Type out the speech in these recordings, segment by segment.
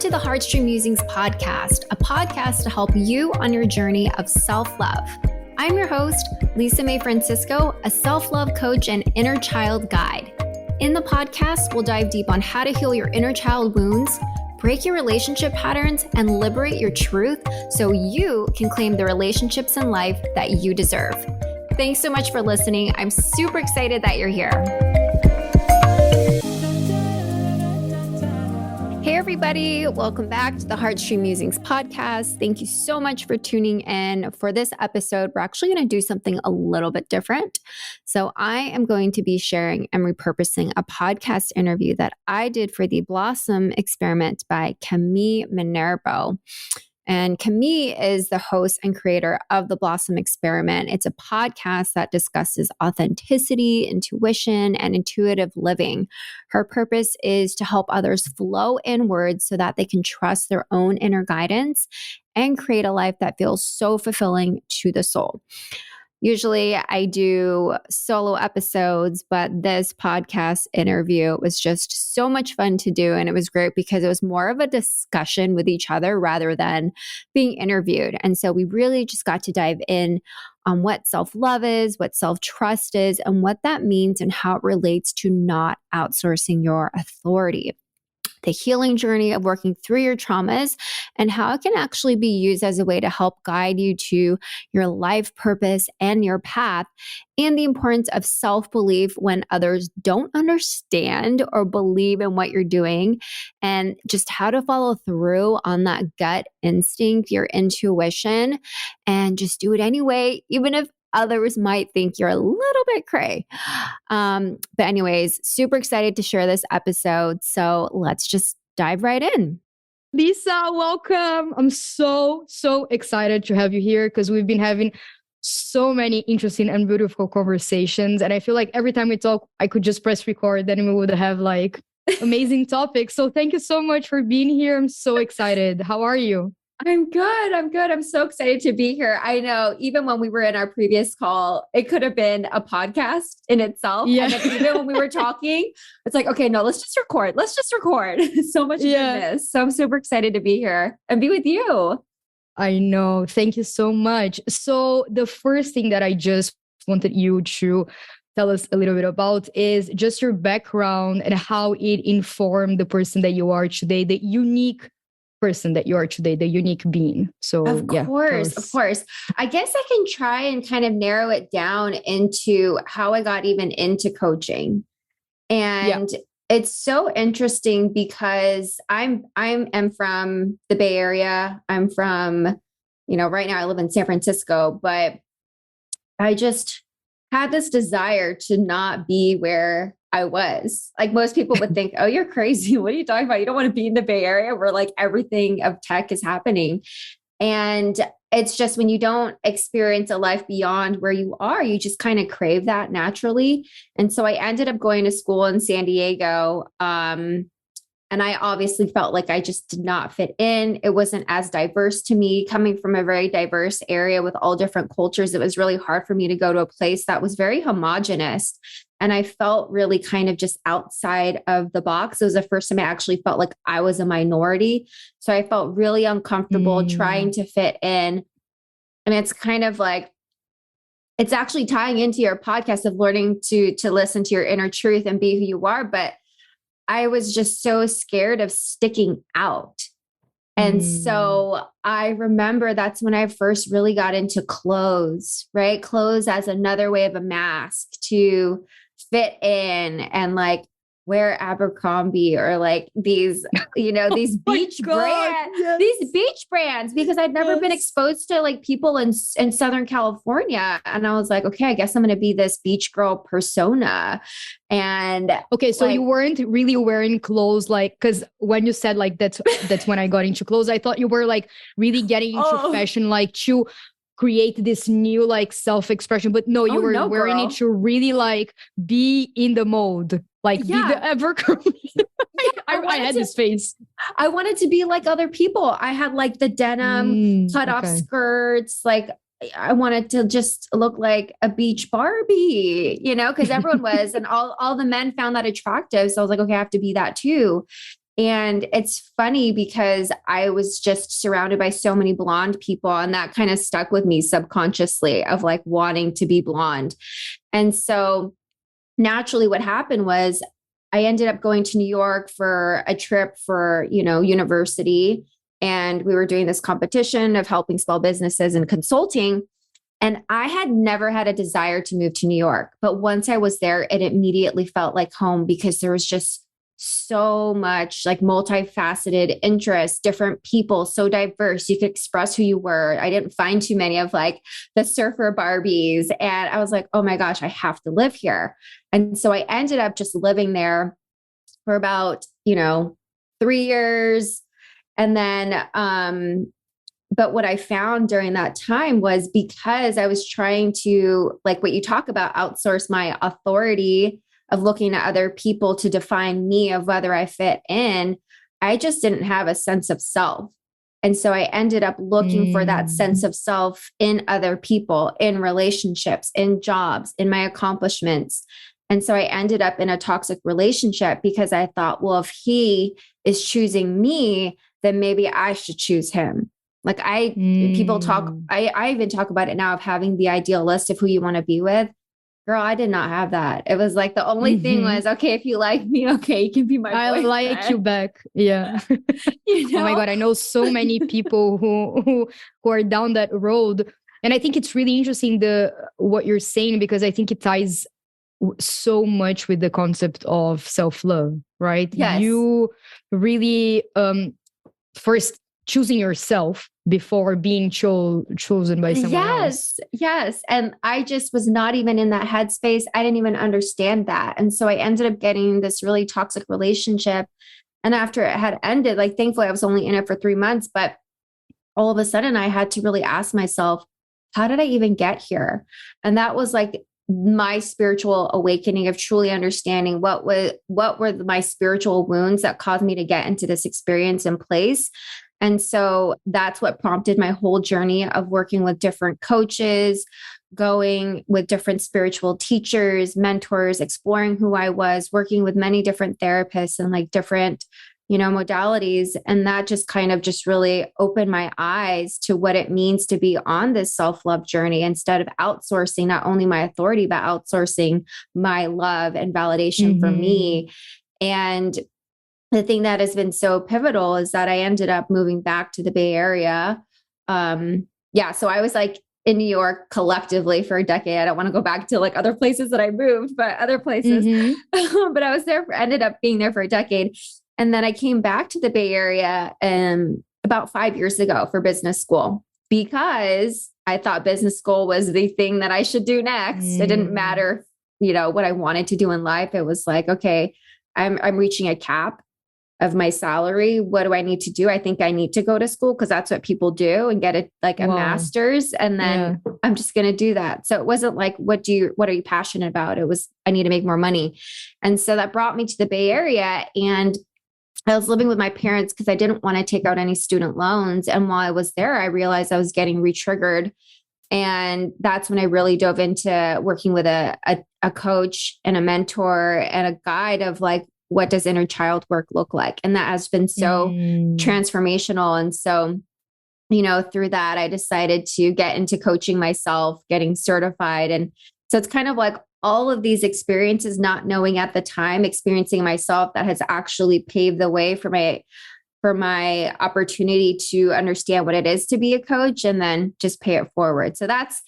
to the HeartStream Musings podcast, a podcast to help you on your journey of self-love. I'm your host, Lisa Mae Francisco, a self-love coach and inner child guide. In the podcast, we'll dive deep on how to heal your inner child wounds, break your relationship patterns, and liberate your truth so you can claim the relationships in life that you deserve. Thanks so much for listening. I'm super excited that you're here. Hey everybody, welcome back to the HeartStream Musings podcast. Thank you so much for tuning in. For this episode, we're actually going to do something a little bit different. So I am going to be sharing and repurposing a podcast interview that I did for the Blossom Experiment by Cami Minerbo. And Cami is the host and creator of the Blossom Experiment. It's a podcast that discusses authenticity, intuition, and intuitive living. Her purpose is to help others flow inwards so that they can trust their own inner guidance and create a life that feels so fulfilling to the soul. Usually I do solo episodes, but this podcast interview was just so much fun to do. And it was great because it was more of a discussion with each other rather than being interviewed. And so we really just got to dive in on what self-love is, what self-trust is, and what that means and how it relates to not outsourcing your authority. The healing journey of working through your traumas and how it can actually be used as a way to help guide you to your life purpose and your path, and the importance of self-belief when others don't understand or believe in what you're doing, and just how to follow through on that gut instinct, your intuition, and just do it anyway, even if others might think you're a little bit cray. But anyways, super excited to share this episode. So let's just dive right in. Lisa, welcome. I'm so excited to have you here because we've been having so many interesting and beautiful conversations. And I feel like every time we talk, I could just press record, then we would have like amazing topics. So thank you so much for being here. I'm so excited. How are you? I'm good. I'm so excited to be here. I know even when we were in our previous call, it could have been a podcast in itself. Yeah. And then even when we were talking, it's like, okay, no, let's just record. So much goodness. So I'm super excited to be here and be with you. I know. Thank you so much. So the first thing that I just wanted you to tell us a little bit about is just your background and how it informed the person that you are today, the unique person that you are today, the unique being. So of course. I guess I can try and kind of narrow it down into how I got even into coaching. And it's so interesting because I am from the Bay Area. I'm from, right now I live in San Francisco, but I just had this desire to not be where I was. Like most people would think, oh, you're crazy. What are you talking about? You don't want to be in the Bay Area where like everything of tech is happening. And it's just when you don't experience a life beyond where you are, you just kind of crave that naturally. And so I ended up going to school in San Diego. And I obviously felt like I just did not fit in. It wasn't as diverse to me. Coming from a very diverse area with all different cultures, it was really hard for me to go to a place that was very homogenous. And I felt really kind of just outside of the box. It was the first time I actually felt like I was a minority. So I felt really uncomfortable trying to fit in. And it's kind of like, it's actually tying into your podcast of learning to listen to your inner truth and be who you are. But I was just so scared of sticking out. And so I remember that's when I first really got into clothes, right? Clothes as another way of a mask to fit in and like wear Abercrombie or like these, these beach brands, because I'd never been exposed to like people in Southern California. And I was like, okay, I guess I'm going to be this beach girl persona. And okay, so you weren't really wearing clothes like, because when you said like that's when I got into clothes, I thought you were like really getting into fashion, like to create this new like self-expression, but no, you were wearing it to really like be in the mode, like be the Abercrombie. I had this face. I wanted to be like other people. I had like the denim cut off skirts, like I wanted to just look like a beach Barbie, because everyone was, and all the men found that attractive. So I was like, okay, I have to be that too. And it's funny because I was just surrounded by so many blonde people, and that kind of stuck with me subconsciously of like wanting to be blonde. And so naturally what happened was I ended up going to New York for a trip for, university. And we were doing this competition of helping small businesses and consulting. And I had never had a desire to move to New York. But once I was there, it immediately felt like home because there was just so much like multifaceted interests, different people, so diverse. You could express who you were. I didn't find too many of like the surfer Barbies. And I was like, oh my gosh, I have to live here. And so I ended up just living there for about, 3 years. And then, but what I found during that time was because I was trying to, like what you talk about, outsource my authority of looking at other people to define me of whether I fit in, I just didn't have a sense of self. And so I ended up looking for that sense of self in other people, in relationships, in jobs, in my accomplishments. And so I ended up in a toxic relationship because I thought, well, if he is choosing me, then maybe I should choose him. Like people talk, I even talk about it now of having the ideal list of who you want to be with. Girl, I did not have that. It was like the only thing was, okay, if you like me, okay, you can be my boyfriend. I like you back. Yeah. Oh my God. I know so many people who are down that road. And I think it's really interesting what you're saying, because I think it ties so much with the concept of self-love, right? Yes. You really first choosing yourself before being chosen by someone else. Yes. And I just was not even in that headspace. I didn't even understand that. And so I ended up getting this really toxic relationship. And after it had ended, like thankfully I was only in it for 3 months, but all of a sudden I had to really ask myself, how did I even get here? And that was like my spiritual awakening of truly understanding what were my spiritual wounds that caused me to get into this experience and place. And so that's what prompted my whole journey of working with different coaches, going with different spiritual teachers, mentors, exploring who I was, working with many different therapists and like different, modalities. And that just kind of just really opened my eyes to what it means to be on this self-love journey instead of outsourcing not only my authority, but outsourcing my love and validation for me. And the thing that has been so pivotal is that I ended up moving back to the Bay Area. So I was like in New York collectively for a decade. I don't want to go back to like other places that I moved, but other places. But I was ended up being there for a decade. And then I came back to the Bay Area about 5 years ago for business school because I thought business school was the thing that I should do next. It didn't matter, what I wanted to do in life. It was like, okay, I'm reaching a cap of my salary. What do I need to do? I think I need to go to school because that's what people do and get a master's. And then I'm just going to do that. So it wasn't like, what are you passionate about? It was, I need to make more money. And so that brought me to the Bay Area, and I was living with my parents because I didn't want to take out any student loans. And while I was there, I realized I was getting re-triggered. And that's when I really dove into working with a coach and a mentor and a guide of like, what does inner child work look like? And that has been so transformational. And so, through that, I decided to get into coaching myself, getting certified. And so it's kind of like all of these experiences, not knowing at the time, experiencing myself, that has actually paved the way for my opportunity to understand what it is to be a coach and then just pay it forward. So that's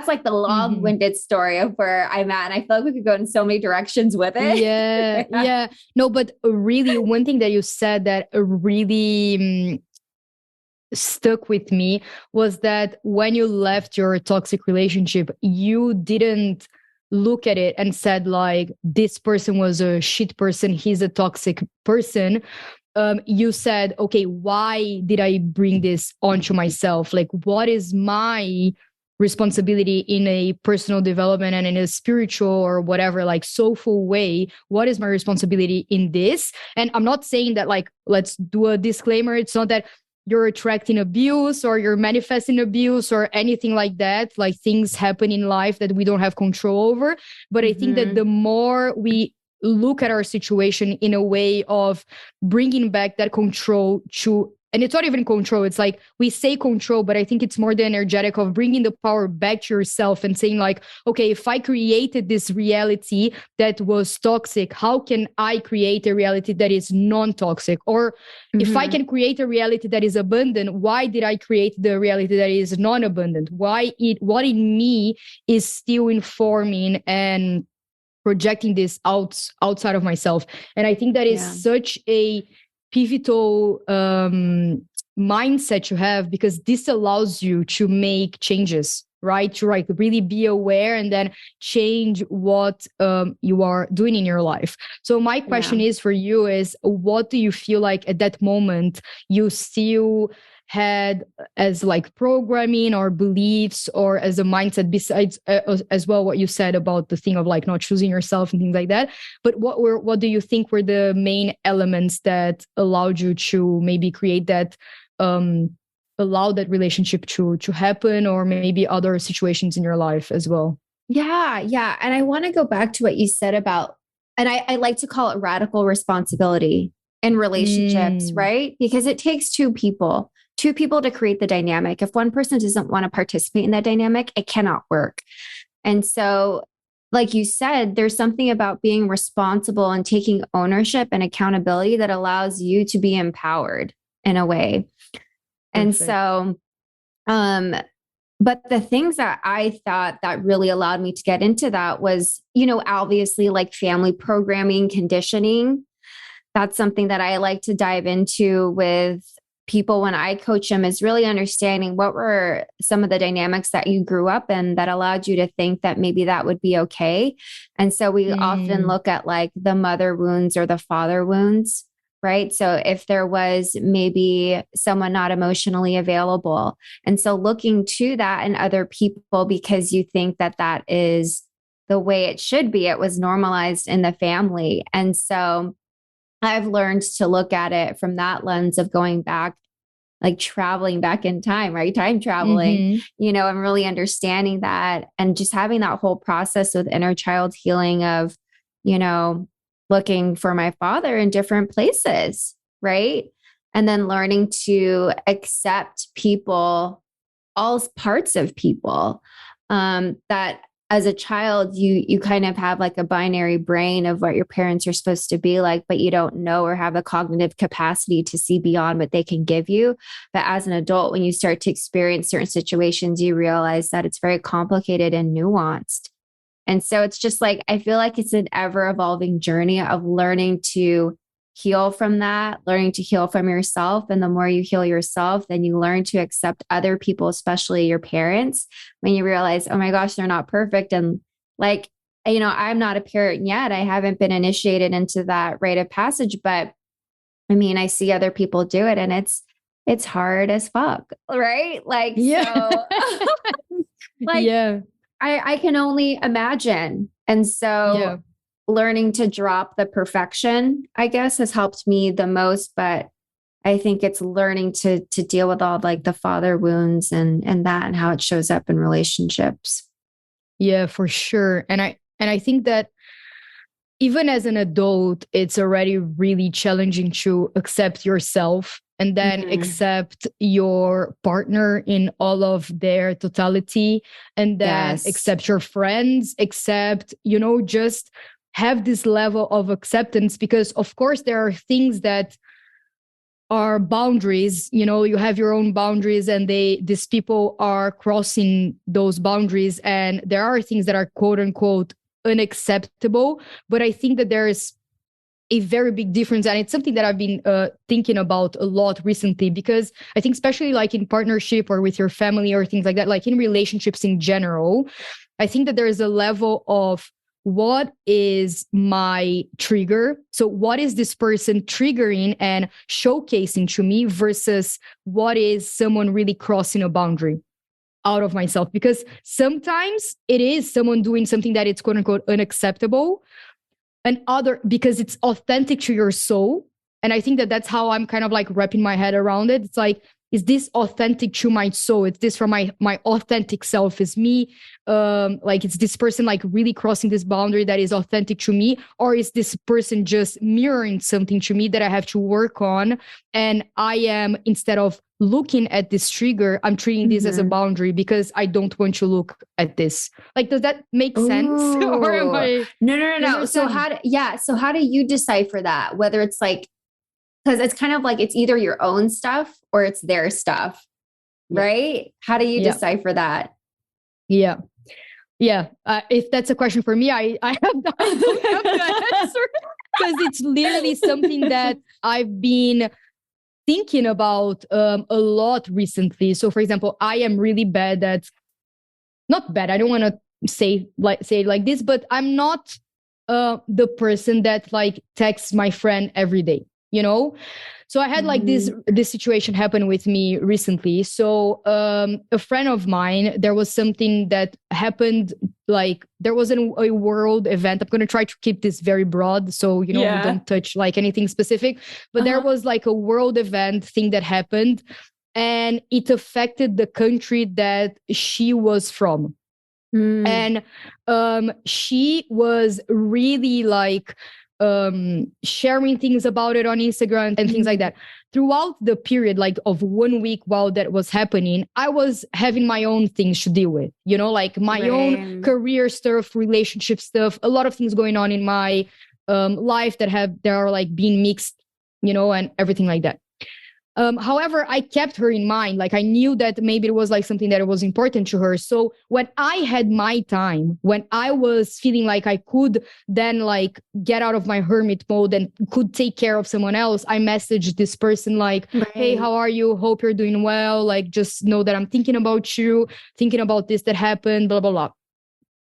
like the long-winded story of where I'm at. And I feel like we could go in so many directions with it. Yeah. No, but really one thing that you said that really stuck with me was that when you left your toxic relationship, you didn't look at it and said like, this person was a shit person, he's a toxic person. You said, okay, why did I bring this onto myself? Like, what is my responsibility in a personal development and in a spiritual or whatever, like soulful way? What is my responsibility in this? And I'm not saying that, like, let's do a disclaimer. It's not that you're attracting abuse or you're manifesting abuse or anything like that. Like, things happen in life that we don't have control over. But I think that the more we look at our situation in a way of bringing back that control to, and it's not even control. It's like we say control, but I think it's more the energetic of bringing the power back to yourself and saying like, okay, if I created this reality that was toxic, how can I create a reality that is non-toxic? Or if I can create a reality that is abundant, why did I create the reality that is non-abundant? What in me is still informing and projecting this outside of myself? And I think that is such a pivotal mindset to have, because this allows you to make changes, right? To like really be aware and then change what you are doing in your life. So my question is for you is, what do you feel like at that moment you still had as like programming or beliefs or as a mindset, besides as well what you said about the thing of like not choosing yourself and things like that? But what do you think were the main elements that allowed you to maybe create that, allow that relationship to happen, or maybe other situations in your life as well? Yeah. And I want to go back to what you said about, and I like to call it radical responsibility in relationships, right? Because it takes two people to create the dynamic. If one person doesn't want to participate in that dynamic, it cannot work. And so, like you said, there's something about being responsible and taking ownership and accountability that allows you to be empowered in a way. Perfect. And so, but the things that I thought that really allowed me to get into that was, obviously like family programming, conditioning. That's something that I like to dive into with people when I coach them, is really understanding what were some of the dynamics that you grew up in that allowed you to think that maybe that would be okay. And so we often look at like the mother wounds or the father wounds, right? So if there was maybe someone not emotionally available, and so looking to that in other people because you think that that is the way it should be, it was normalized in the family. And so I've learned to look at it from that lens of going back, like traveling back in time, right? Time traveling, and really understanding that and just having that whole process with inner child healing of, looking for my father in different places, right? And then learning to accept people, all parts of people, that as a child, you kind of have like a binary brain of what your parents are supposed to be like, but you don't know or have the cognitive capacity to see beyond what they can give you. But as an adult, when you start to experience certain situations, you realize that it's very complicated and nuanced. And so it's just like, I feel like it's an ever evolving journey of learning to heal from that, learning to heal from yourself. And the more you heal yourself, then you learn to accept other people, especially your parents, when you realize, oh my gosh, they're not perfect. And like, I'm not a parent yet. I haven't been initiated into that rite of passage, but I mean, I see other people do it and it's hard as fuck. Right. Like, so like, I can only imagine. And so learning to drop the perfection, I guess, has helped me the most. But I think it's learning to deal with all like the father wounds and that and how it shows up in relationships. Yeah, for sure. And I think that even as an adult, it's already really challenging to accept yourself and then accept your partner in all of their totality, and then accept your friends, accept, just have this level of acceptance, because of course there are things that are boundaries, you have your own boundaries and these people are crossing those boundaries, and there are things that are quote unquote unacceptable. But I think that there is a very big difference, and it's something that I've been thinking about a lot recently, because I think especially like in partnership or with your family or things like that, like in relationships in general, I think that there is a level of what is my trigger? So what is this person triggering and showcasing to me versus what is someone really crossing a boundary out of myself? Because sometimes it is someone doing something that it's quote unquote unacceptable, and other because it's authentic to your soul. And I think that that's how I'm kind of like wrapping my head around it. It's like is this authentic to my soul? Is this from my authentic self? Is me, like, it's this person like really crossing this boundary that is authentic to me? Or is this person just mirroring something to me that I have to work on? And I am, instead of looking at this trigger, I'm treating this as a boundary because I don't want to look at this. Like, does that make sense? Or am I? No. So how do you decipher that? Whether it's like, because it's kind of like it's either your own stuff or it's their stuff, right? How do you decipher that? Yeah. If that's a question for me, I don't have the answer, because it's literally something that I've been thinking about a lot recently. So, for example, I am really bad at, not bad, I don't want to say it like this, but I'm not the person that like texts my friend every day. You know, so I had like this situation happen with me recently. So a friend of mine, there was something that happened, like there was a world event. I'm going to try to keep this very broad, so we don't touch like anything specific, but there was like a world event thing that happened, and it affected the country that she was from. And she was really like sharing things about it on Instagram and things like that. Throughout the period like of 1 week while that was happening, I was having my own things to deal with, like my own career stuff, relationship stuff, a lot of things going on in my life that are like being mixed, and everything like that. However, I kept her in mind. Like I knew that maybe it was like something that was important to her. So when I had my time, when I was feeling like I could then like get out of my hermit mode and could take care of someone else, I messaged this person like, hey, how are you? Hope you're doing well. Like, just know that I'm thinking about you, thinking about this that happened, blah, blah, blah.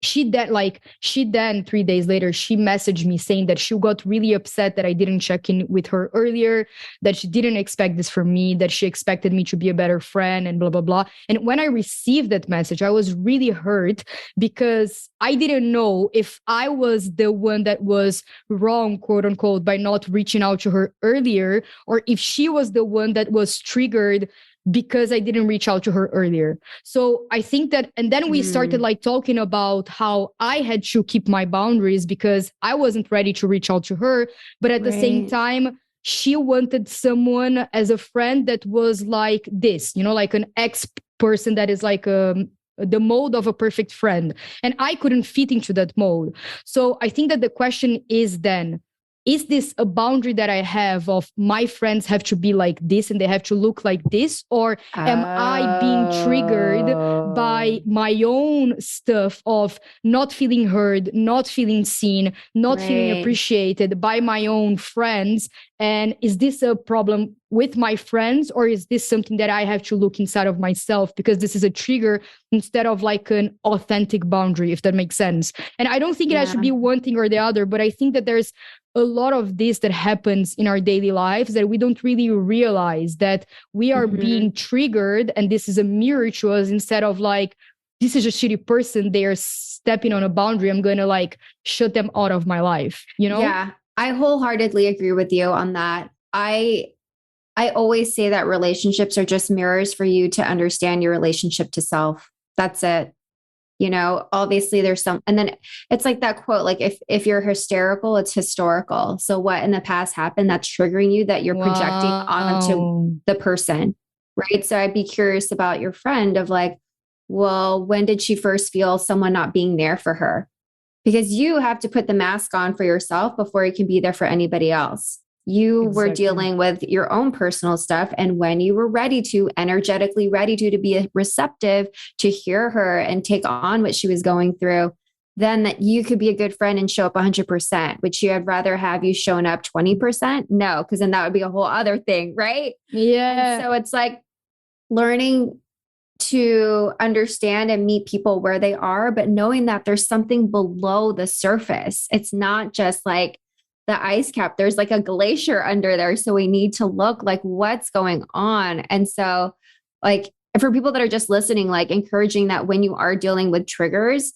She then 3 days later, she messaged me saying that she got really upset that I didn't check in with her earlier, that she didn't expect this from me, that she expected me to be a better friend and blah, blah, blah. And when I received that message, I was really hurt because I didn't know if I was the one that was wrong, quote unquote, by not reaching out to her earlier, or if she was the one that was triggered because I didn't reach out to her earlier. So I think that, and then we started like talking about how I had to keep my boundaries because I wasn't ready to reach out to her. But at the same time, she wanted someone as a friend that was like this, like an ex person that is like the mold of a perfect friend. And I couldn't fit into that mold. So I think that the question is then, is this a boundary that I have of my friends have to be like this and they have to look like this? Or am I being triggered by my own stuff of not feeling heard, not feeling seen, not feeling appreciated by my own friends? And is this a problem with my friends, or is this something that I have to look inside of myself because this is a trigger instead of like an authentic boundary, if that makes sense? And I don't think it has to be one thing or the other, but I think that there's a lot of this that happens in our daily lives that we don't really realize that we are being triggered, and this is a mirror to us, instead of like, this is a shitty person, they are stepping on a boundary, I'm going to like shut them out of my life, Yeah, I wholeheartedly agree with you on that. I always say that relationships are just mirrors for you to understand your relationship to self. That's it. Obviously there's some, and then it's like that quote, like if you're hysterical, it's historical. So what in the past happened that's triggering you that you're projecting onto the person, right? So I'd be curious about your friend of like, well, when did she first feel someone not being there for her? Because you have to put the mask on for yourself before you can be there for anybody else. You were dealing with your own personal stuff. And when you were energetically ready to be receptive to hear her and take on what she was going through, then that you could be a good friend and show up 100%, which I'd rather have you shown up 20%. No, because then that would be a whole other thing, right? Yeah. And so it's like learning to understand and meet people where they are, but knowing that there's something below the surface. It's not just like the ice cap, there's like a glacier under there. So we need to look like what's going on. And so like for people that are just listening, like encouraging that when you are dealing with triggers,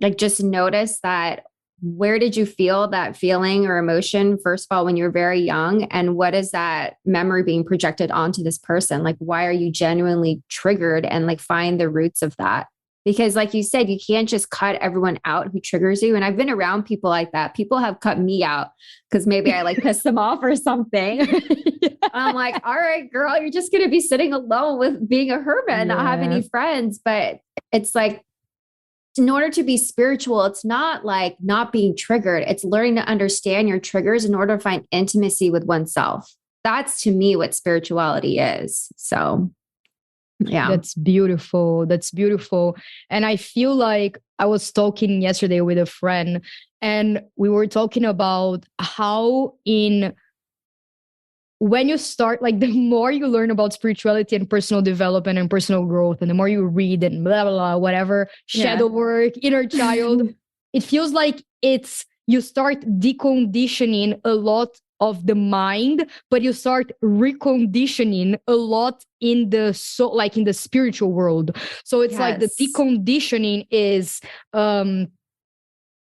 like just notice that where did you feel that feeling or emotion, first of all, when you were very young? And what is that memory being projected onto this person? Like, why are you genuinely triggered, and like find the roots of that? Because like you said, you can't just cut everyone out who triggers you. And I've been around people like that. People have cut me out because maybe I like pissed them off or something. Yeah. I'm like, all right, girl, you're just going to be sitting alone with being a hermit and not have any friends. But it's like, in order to be spiritual, it's not like not being triggered. It's learning to understand your triggers in order to find intimacy with oneself. That's to me what spirituality is. So yeah. That's beautiful. That's beautiful. And I feel like I was talking yesterday with a friend, and we were talking about how when you start, like the more you learn about spirituality and personal development and personal growth, and the more you read and blah, blah, blah, whatever, shadow work, inner child, it feels like you start deconditioning a lot of the mind, but you start reconditioning a lot in the soul, like in the spiritual world. So it's like the deconditioning is,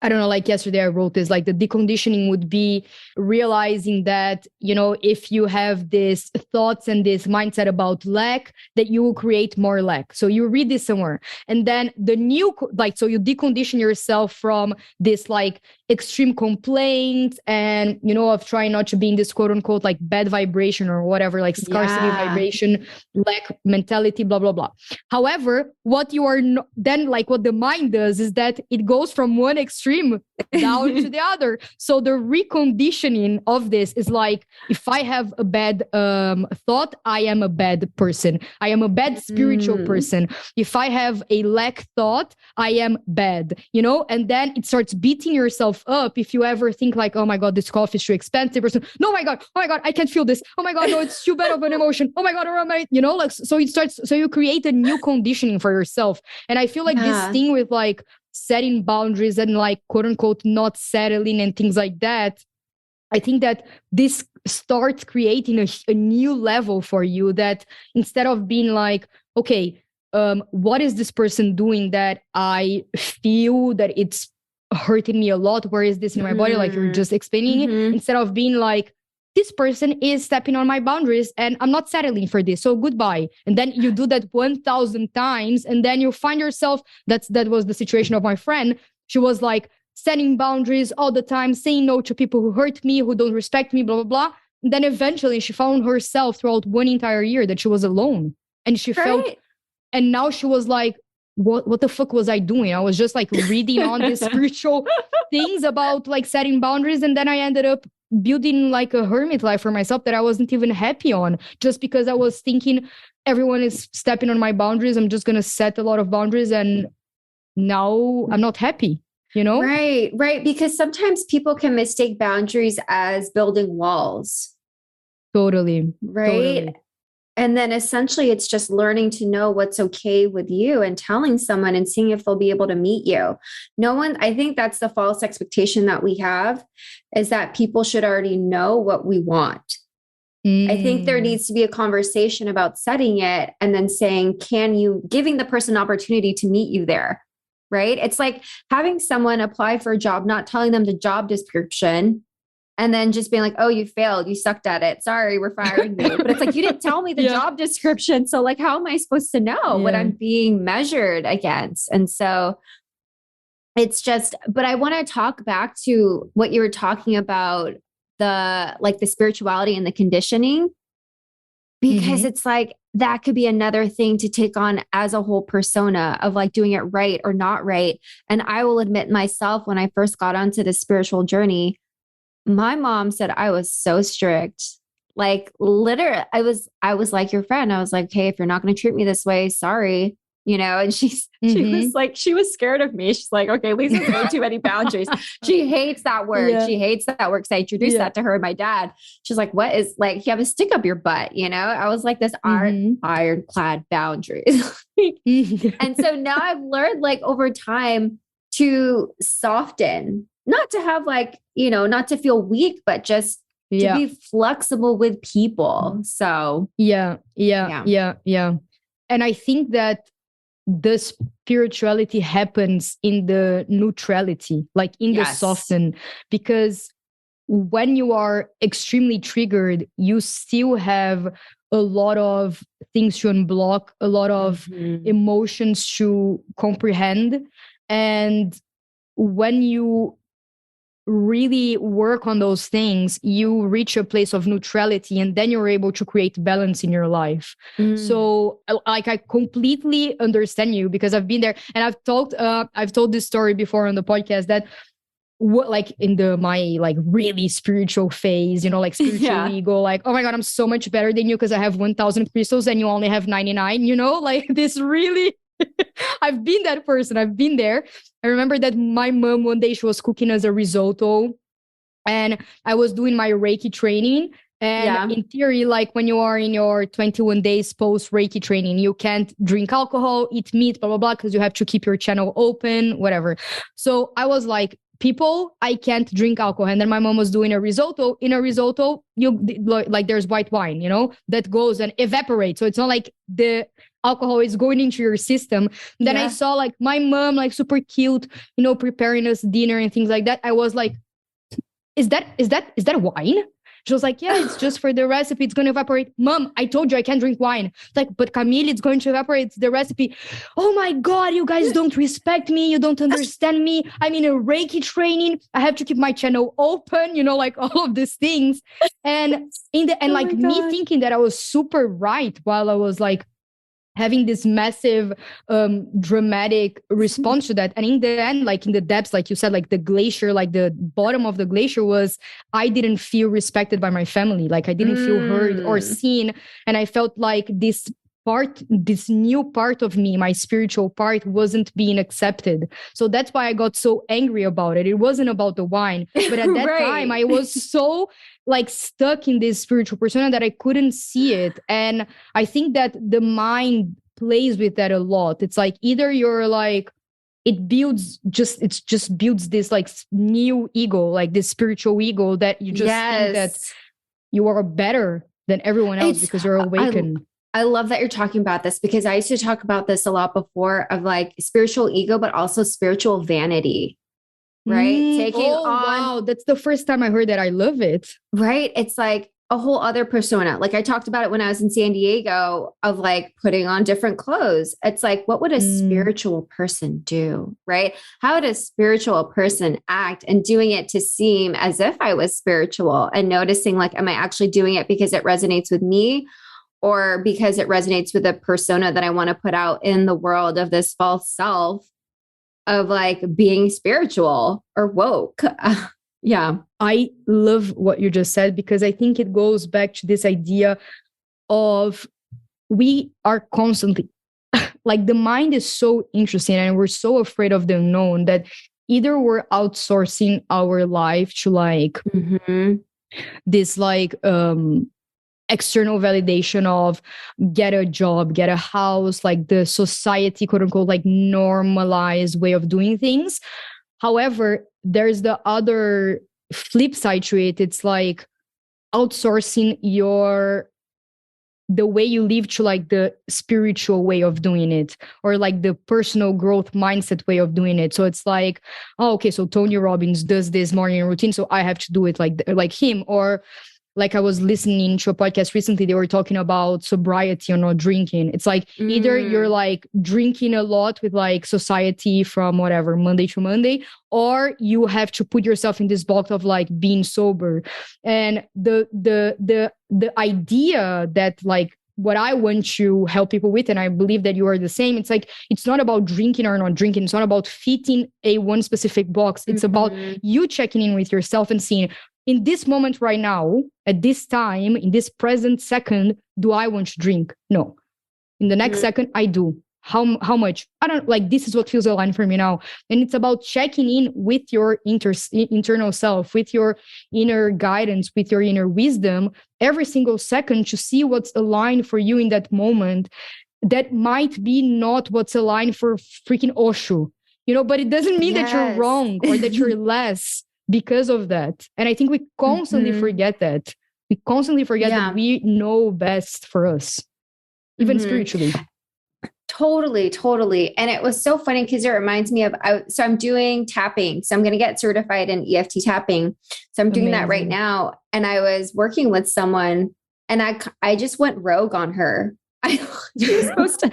I don't know, like yesterday I wrote this, like the deconditioning would be realizing that, you know, if you have this thoughts and this mindset about lack, that you will create more lack. So you read this somewhere. And then the new, like, so you decondition yourself from this like extreme complaint and, you know, of trying not to be in this quote unquote, like bad vibration or whatever, like scarcity vibration, lack mentality, blah, blah, blah. However, what you are then like what the mind does is that it goes from one extreme down to the other. So the reconditioning of this is like, if I have a bad thought, I am a bad person. I am a bad spiritual person. If I have a lack thought, I am bad, you know? And then it starts beating yourself up if you ever think like, oh my God, this coffee is too expensive, or something. No, oh my God, I can't feel this. Oh my God, no, it's too bad of an emotion. Oh my God, you know, like, so it starts, so you create a new conditioning for yourself. And I feel like this thing with like setting boundaries and like quote unquote not settling and things like that, I think that this starts creating a new level for you, that instead of being like, okay, what is this person doing that I feel that it's hurting me a lot? Where is this in my body? Like you're just explaining it, instead of being like, this person is stepping on my boundaries and I'm not settling for this, so goodbye. And then you do that 1,000 times, and then you find yourself, that was the situation of my friend. She was like setting boundaries all the time, saying no to people who hurt me, who don't respect me, blah, blah, blah. And then eventually she found herself throughout one entire year that she was alone. And she felt, and now she was like, what the fuck was I doing? I was just like reading on these spiritual things about like setting boundaries. And then I ended up building like a hermit life for myself that I wasn't even happy on, just because I was thinking everyone is stepping on my boundaries. I'm just going to set a lot of boundaries, and now I'm not happy, you know? Right. Because sometimes people can mistake boundaries as building walls. Totally. Right. Totally. And then essentially it's just learning to know what's okay with you and telling someone and seeing if they'll be able to meet you. I think that's the false expectation that we have, is that people should already know what we want. I think there needs to be a conversation about setting it and then saying, giving the person an opportunity to meet you there, right? It's like having someone apply for a job, not telling them the job description, and then just being like, oh, you failed. You sucked at it. Sorry, we're firing you. But it's like, you didn't tell me the job description. So like, how am I supposed to know what I'm being measured against? And so it's just, but I want to talk back to what you were talking about, the spirituality and the conditioning, because it's like, that could be another thing to take on as a whole persona of like doing it right or not right. And I will admit myself, when I first got onto this spiritual journey, my mom said I was so strict. Like literally, I was like your friend. I was like, hey, if you're not going to treat me this way, sorry. You know, and she was like, she was scared of me. She's like, okay, Lisa's way too many boundaries. She hates that word. Yeah. She hates that word. Cause I introduced that to her and my dad. She's like, what is, like, you have a stick up your butt, you know? I was like this ironclad boundaries. And so now I've learned like over time to soften, not to have like, you know, not to feel weak, but just to be flexible with people. So yeah. And I think that the spirituality happens in the neutrality, like in the soften, because when you are extremely triggered, you still have a lot of things to unblock, a lot of emotions to comprehend. And when you really work on those things, you reach a place of neutrality, and then you're able to create balance in your life. So like, I completely understand you, because I've been there, and I've told this story before on the podcast, that like in my like really spiritual phase, like spiritual ego, like, oh my God, I'm so much better than you because I have 1,000 crystals and you only have 99, like this really I've been that person. I've been there. I remember that my mom one day, she was cooking us a risotto, and I was doing my Reiki training. And in theory, like when you are in your 21 days post Reiki training, you can't drink alcohol, eat meat, blah, blah, blah, because you have to keep your channel open, whatever. So I was like, people, I can't drink alcohol. And then my mom was doing a risotto. In a risotto, like there's white wine, that goes and evaporates. So it's not like the alcohol is going into your system. Then I saw like my mom, like super cute, preparing us dinner and things like that. I was like, is that wine? She was like, yeah, it's just for the recipe. It's going to evaporate. Mom, I told you I can't drink wine. Like, but Camille, it's going to evaporate. It's the recipe. Oh my God, you guys don't respect me. You don't understand me. I'm in a Reiki training. I have to keep my channel open, like all of these things. And me thinking that I was super right while I was like having this massive dramatic response to that. And in the end, like in the depths, like you said, like the glacier, like the bottom of the glacier was, I didn't feel respected by my family. Like I didn't feel heard or seen. And I felt like this new part of me, my spiritual part, wasn't being accepted. So that's why I got so angry about it. It wasn't about the wine, but at that time I was so like stuck in this spiritual persona that I couldn't see it. And I think that the mind plays with that a lot. It's like either you're like, it builds this like new ego, like this spiritual ego that you just think that you are better than everyone else because you're awakened. I love that you're talking about this, because I used to talk about this a lot before, of like spiritual ego, but also spiritual vanity, right? Wow. That's the first time I heard that. I love it. Right. It's like a whole other persona. Like I talked about it when I was in San Diego, of like putting on different clothes. It's like, what would a spiritual person do? Right. How would a spiritual person act, and doing it to seem as if I was spiritual, and noticing like, am I actually doing it because it resonates with me, or because it resonates with a persona that I want to put out in the world of this false self of like being spiritual or woke. I love what you just said, because I think it goes back to this idea of we are constantly like, the mind is so interesting, and we're so afraid of the unknown that either we're outsourcing our life to like this like external validation of get a job, get a house, like the society, quote unquote, like normalized way of doing things. However, there's the other flip side to it. It's like outsourcing the way you live to like the spiritual way of doing it, or like the personal growth mindset way of doing it. So it's like, oh, okay, so Tony Robbins does this morning routine, so I have to do it like him. Or like I was listening to a podcast recently, they were talking about sobriety or not drinking. It's like either you're like drinking a lot with like society from whatever, Monday to Monday, or you have to put yourself in this box of like being sober. And the idea that like what I want to help people with, and I believe that you are the same, it's like, it's not about drinking or not drinking. It's not about fitting a one specific box. It's about you checking in with yourself and seeing, in this moment right now, at this time, in this present second, do I want to drink? No. In the next second, I do. How much? I don't, like, this is what feels aligned for me now. And it's about checking in with your internal self, with your inner guidance, with your inner wisdom, every single second, to see what's aligned for you in that moment. That might be not what's aligned for freaking Osho, but it doesn't mean that you're wrong or that you're less because of that. And I think we constantly forget that. We constantly forget that we know best for us, even spiritually. Totally, totally. And it was so funny because it reminds me of, so I'm doing tapping. So I'm going to get certified in EFT tapping. So I'm doing that right now. And I was working with someone and I just went rogue on her. She was supposed to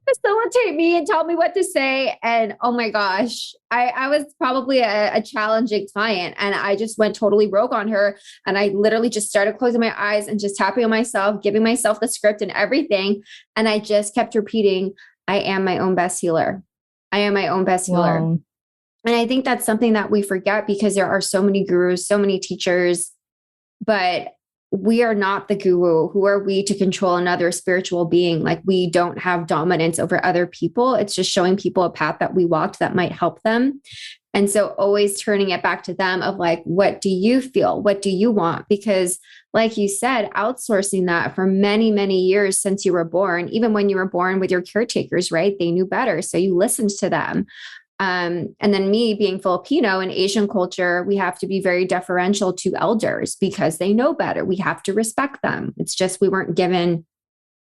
facilitate me and tell me what to say. And oh my gosh, I was probably a challenging client, and I just went totally rogue on her. And I literally just started closing my eyes and just tapping on myself, giving myself the script and everything. And I just kept repeating, I am my own best healer. I am my own best healer. Wow. And I think that's something that we forget because there are so many gurus, so many teachers, but we are not the guru. Who are we to control another spiritual being? Like, we don't have dominance over other people. It's just showing people a path that we walked that might help them. And so always turning it back to them of like, what do you feel? What do you want? Because like you said, outsourcing that for many, many years since you were born, even when you were born with your caretakers, right? They knew better. So you listened to them. And then me being Filipino in Asian culture, we have to be very deferential to elders because they know better. We have to respect them. It's just, we weren't given,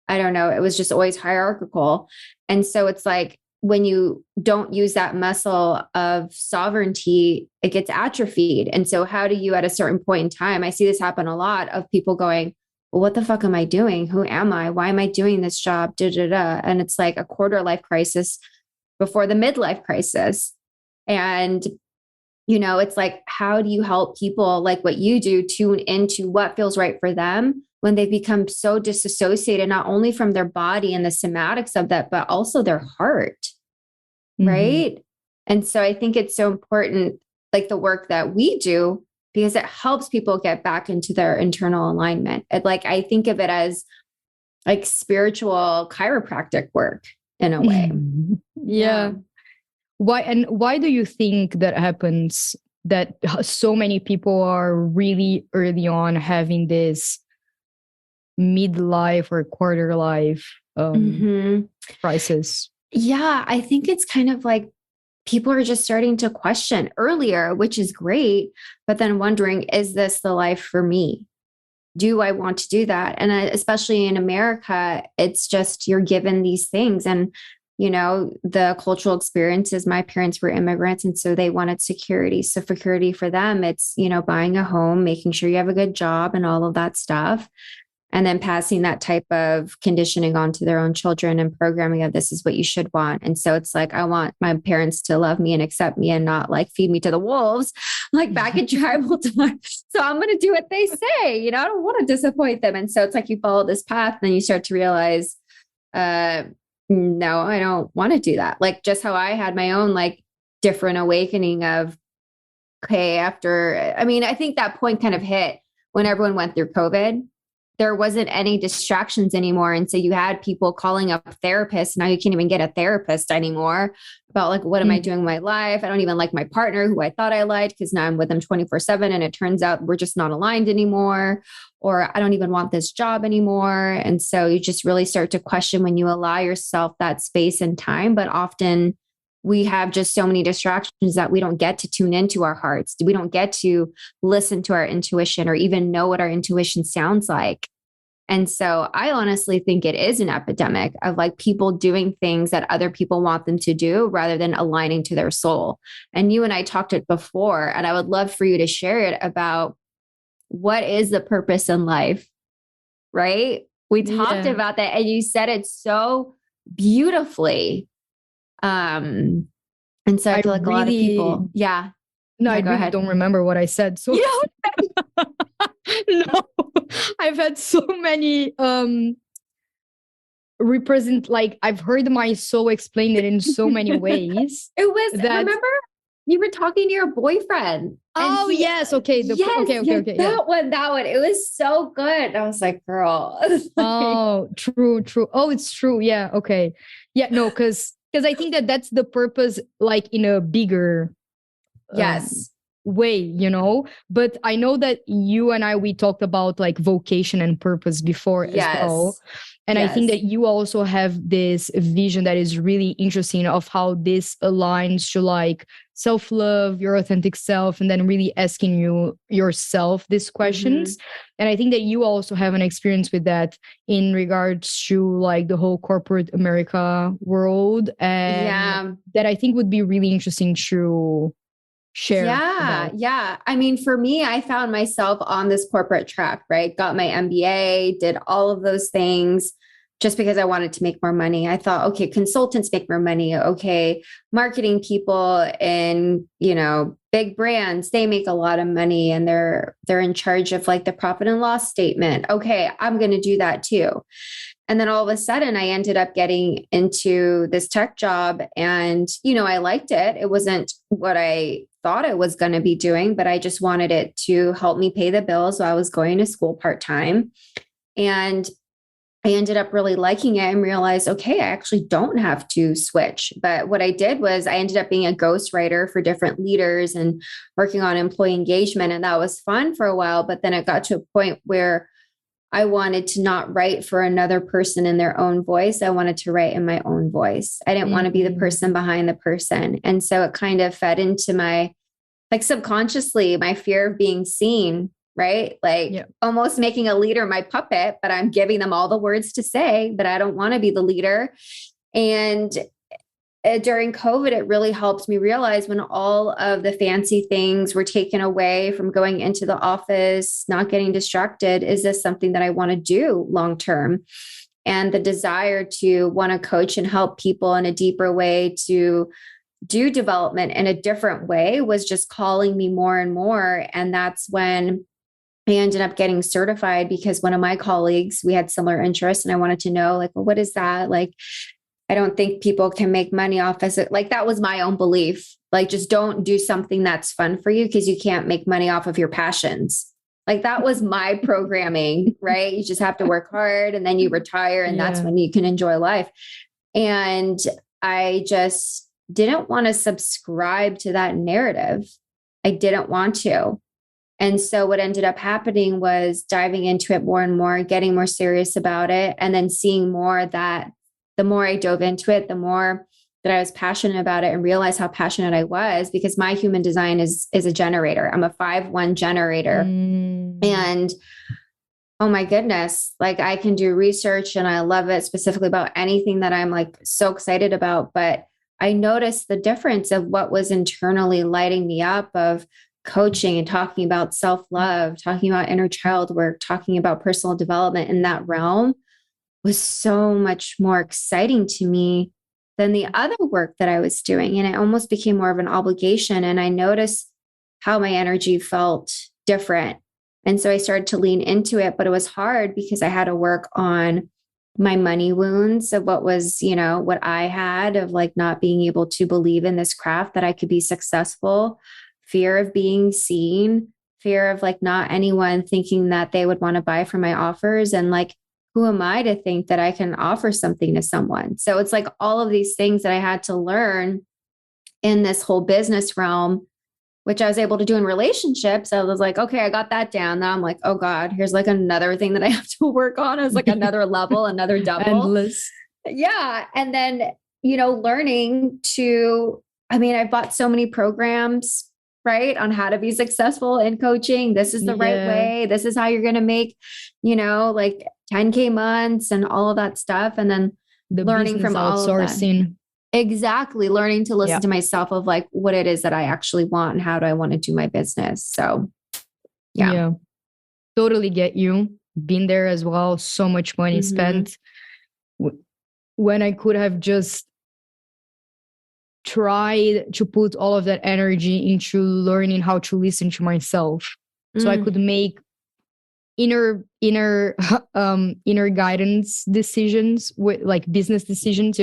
I don't know, it was just always hierarchical. And so it's like, when you don't use that muscle of sovereignty, it gets atrophied. And so how do you, at a certain point in time, I see this happen a lot of people going, well, what the fuck am I doing? Who am I? Why am I doing this job? Da, da, da. And it's like a quarter life crisis before the midlife crisis. And, you know, it's like, how do you help people like what you do tune into what feels right for them when they become so disassociated, not only from their body and the somatics of that, but also their heart. Right. And so I think it's so important, like the work that we do, because it helps people get back into their internal alignment. Like, I think of it as like spiritual chiropractic work in a way. Yeah. Why do you think that happens, that so many people are really early on having this midlife or quarter life crisis? Yeah, I think it's kind of like people are just starting to question earlier, which is great, but then wondering, is this the life for me? Do I want to do that? And especially in America, it's just, you're given these things. And, you know, the cultural experiences, my parents were immigrants, and so they wanted security. So security for them, it's, you know, buying a home, making sure you have a good job and all of that stuff. And then passing that type of conditioning on to their own children and programming of this is what you should want. And so it's like, I want my parents to love me and accept me and not like feed me to the wolves, like back in tribal times. So I'm going to do what they say, you know, I don't want to disappoint them. And so it's like you follow this path and then you start to realize, no, I don't want to do that. Like just how I had my own like different awakening of, okay, I think that point kind of hit when everyone went through COVID. There wasn't any distractions anymore. And so you had people calling up therapists. Now you can't even get a therapist anymore about like, what am I doing with my life? I don't even like my partner who I thought I liked because now I'm with them 24/7. And it turns out we're just not aligned anymore, or I don't even want this job anymore. And so you just really start to question when you allow yourself that space and time. But often we have just so many distractions that we don't get to tune into our hearts. We don't get to listen to our intuition or even know what our intuition sounds like. And so I honestly think it is an epidemic of like people doing things that other people want them to do rather than aligning to their soul. And you and I talked it before, and I would love for you to share it about what is the purpose in life, right? We talked about that and you said it so beautifully. And so I feel like a lot of people, No, I really don't remember what I said. So no, I've had so many I've heard my soul explain it in so many ways. It was remember you were talking to your boyfriend. Oh yes, okay. Okay. That one. It was so good. I was like, girl. Oh, true. Oh, it's true. Yeah. Okay. Yeah. No, because I think that's the purpose, like in a bigger way, you know. But I know that you and we talked about like vocation and purpose before as well. And I think that you also have this vision that is really interesting of how this aligns to like self-love, your authentic self, and then really asking yourself these questions. And I think that you also have an experience with that in regards to like the whole corporate America world, and that I think would be really interesting to share about. Yeah. I mean, for me, I found myself on this corporate track, right? Got my MBA, did all of those things just because I wanted to make more money. I thought, okay, consultants make more money. Okay, marketing people in, big brands, they make a lot of money and they're in charge of like the profit and loss statement. Okay, I'm going to do that too. And then all of a sudden I ended up getting into this tech job and, I liked it. It wasn't what I thought I was going to be doing, but I just wanted it to help me pay the bills. So I was going to school part-time, and I ended up really liking it and realized, okay, I actually don't have to switch. But what I did was I ended up being a ghostwriter for different leaders and working on employee engagement. And that was fun for a while. But then it got to a point where I wanted to not write for another person in their own voice. I wanted to write in my own voice. I didn't want to be the person behind the person. And so it kind of fed into my, like subconsciously, my fear of being seen, right? Like almost making a leader my puppet, but I'm giving them all the words to say, but I don't want to be the leader. And during COVID, it really helped me realize when all of the fancy things were taken away from going into the office, not getting distracted, is this something that I want to do long-term? And the desire to want to coach and help people in a deeper way, to do development in a different way, was just calling me more and more. And that's when I ended up getting certified, because one of my colleagues, we had similar interests, and I wanted to know, like, well, what is that? Like, I don't think people can make money off of it. Like, that was my own belief. Like, just don't do something that's fun for you because you can't make money off of your passions. Like, that was my programming, right? You just have to work hard and then you retire, and that's when you can enjoy life. And I just didn't want to subscribe to that narrative. I didn't want to. And so what ended up happening was diving into it more and more, getting more serious about it, and then seeing more that the more I dove into it, the more that I was passionate about it, and realized how passionate I was, because my human design is a generator. I'm a 5/1 generator. And oh my goodness, like, I can do research and I love it, specifically about anything that I'm like so excited about. But I noticed the difference of what was internally lighting me up, of coaching and talking about self-love, talking about inner child work, talking about personal development in that realm, was so much more exciting to me than the other work that I was doing. And it almost became more of an obligation. And I noticed how my energy felt different. And so I started to lean into it, but it was hard because I had to work on my money wounds of what was, what I had, of like not being able to believe in this craft, that I could be successful, fear of being seen, fear of like not anyone thinking that they would want to buy from my offers. And like, who am I to think that I can offer something to someone? So it's like all of these things that I had to learn in this whole business realm, which I was able to do in relationships. I was like, okay, I got that down. Now I'm like, oh God, here's like another thing that I have to work on. It's like another level, another double. Endless. Yeah. And then, learning to, I've bought so many programs, right, on how to be successful in coaching. This is the right way. This is how you're going to make, like 10K months and all of that stuff. And then learning from all of that. Exactly. Learning to listen to myself, of like what it is that I actually want and how do I want to do my business. So yeah. Totally get you. Been there as well. So much money spent when I could have just tried to put all of that energy into learning how to listen to myself, so I could make inner guidance decisions, with like business decisions,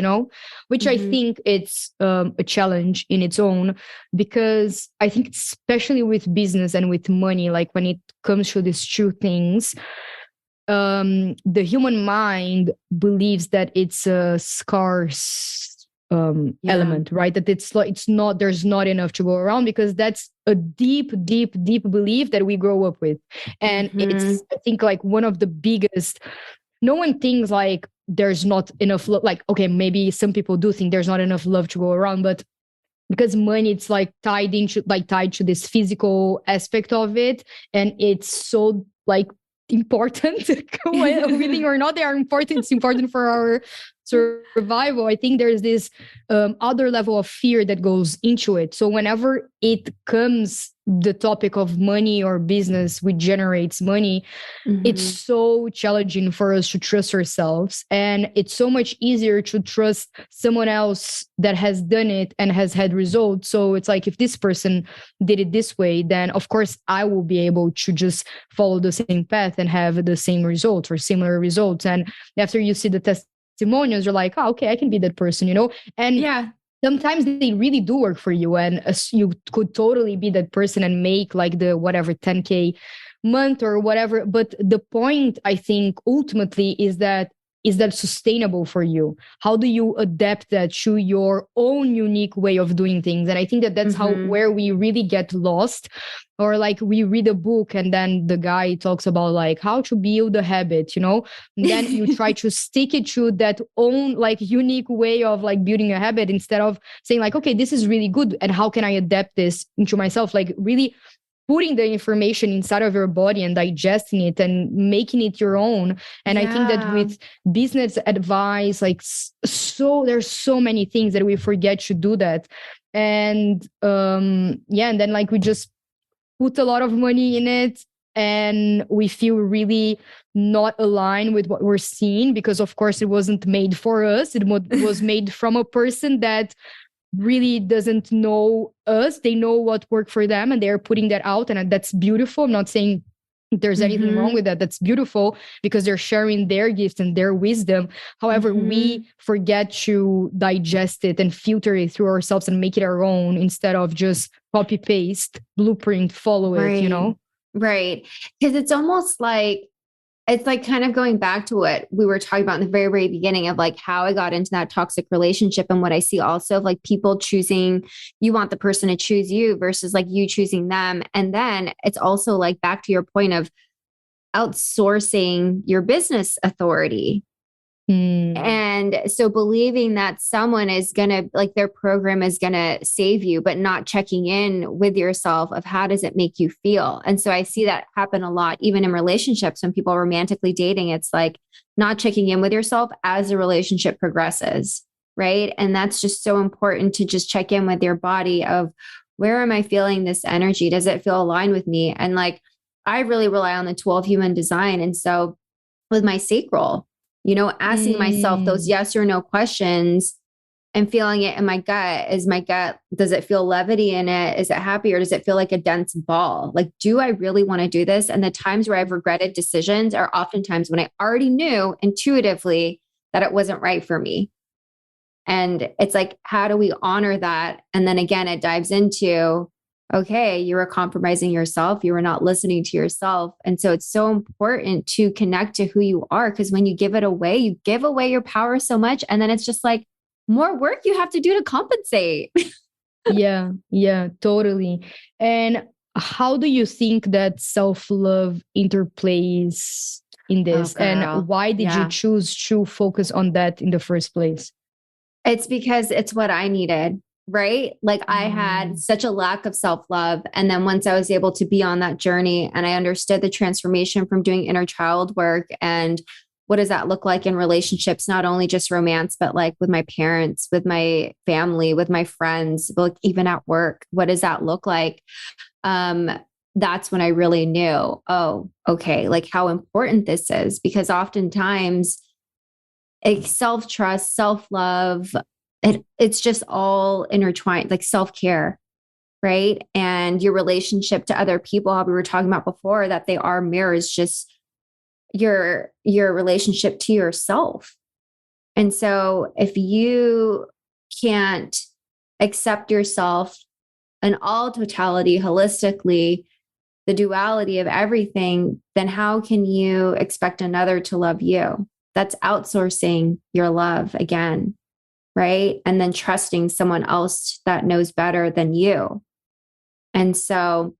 which I think it's a challenge in its own, because I think especially with business and with money, like when it comes to these two things, the human mind believes that it's a scarce element, right? That it's not, there's not enough to go around, because that's a deep belief that we grow up with. And it's, I think, like one of the biggest, no one thinks like there's not enough love. Like, okay, maybe some people do think there's not enough love to go around, but because money, it's like tied to this physical aspect of it, and it's so like important, willing or not, they are important. It's important for our survival. I think there's this other level of fear that goes into it. So whenever it comes the topic of money or business which generates money, it's so challenging for us to trust ourselves, and it's so much easier to trust someone else that has done it and has had results. So it's like, if this person did it this way, then of course I will be able to just follow the same path and have the same results or similar results. And after you see the testimonials, you're like, oh, okay, I can be that person, and sometimes they really do work for you, and you could totally be that person and make like the whatever 10K month or whatever. But the point, I think, ultimately is that sustainable for you? How do you adapt that to your own unique way of doing things? And I think that that's where we really get lost. Or like, we read a book and then the guy talks about like how to build a habit, and then you try to stick it to that own like unique way of like building a habit, instead of saying like, okay, this is really good, and how can I adapt this into myself? Like really putting the information inside of your body and digesting it and making it your own. And I think that with business advice, like there's so many things that we forget to do that. And and then like we just put a lot of money in it, and we feel really not aligned with what we're seeing, because of course it wasn't made for us. It was made from a person that really doesn't know us. They know what worked for them, and they're putting that out, and that's beautiful. I'm not saying there's anything wrong with that. That's beautiful, because they're sharing their gifts and their wisdom. However, we forget to digest it and filter it through ourselves and make it our own, instead of just copy paste, blueprint, follow it, Right. Because it's like kind of going back to what we were talking about in the very, very beginning of like how I got into that toxic relationship, and what I see also of like people choosing, you want the person to choose you versus like you choosing them. And then it's also like back to your point of outsourcing your business authority. And so believing that someone is going to like their program is going to save you, but not checking in with yourself of how does it make you feel? And so I see that happen a lot, even in relationships, when people are romantically dating, it's like not checking in with yourself as the relationship progresses. Right. And that's just so important to just check in with your body of where am I feeling this energy? Does it feel aligned with me? And like, I really rely on the tool of human design. And so with my sacral, asking myself those yes or no questions and feeling it in my gut. Does it feel levity in it? Is it happy, or does it feel like a dense ball? Like, do I really want to do this? And the times where I've regretted decisions are oftentimes when I already knew intuitively that it wasn't right for me. And it's like, how do we honor that? And then again, it dives into, okay, you were compromising yourself. You were not listening to yourself. And so it's so important to connect to who you are, because when you give it away, you give away your power so much. And then it's just like more work you have to do to compensate. Yeah, totally. And how do you think that self-love interplays in this? And why did you choose to focus on that in the first place? It's because it's what I needed. Right? Like I had such a lack of self-love. And then once I was able to be on that journey and I understood the transformation from doing inner child work and what does that look like in relationships, not only just romance, but like with my parents, with my family, with my friends, like even at work, what does that look like? That's when I really knew, oh, okay, like how important this is, because oftentimes self-trust, self-love, it's just all intertwined, like self-care, right? And your relationship to other people, how we were talking about before, that they are mirrors, just your relationship to yourself. And so if you can't accept yourself in all totality, holistically, the duality of everything, then how can you expect another to love you? That's outsourcing your love again. Right? And then trusting someone else that knows better than you. And so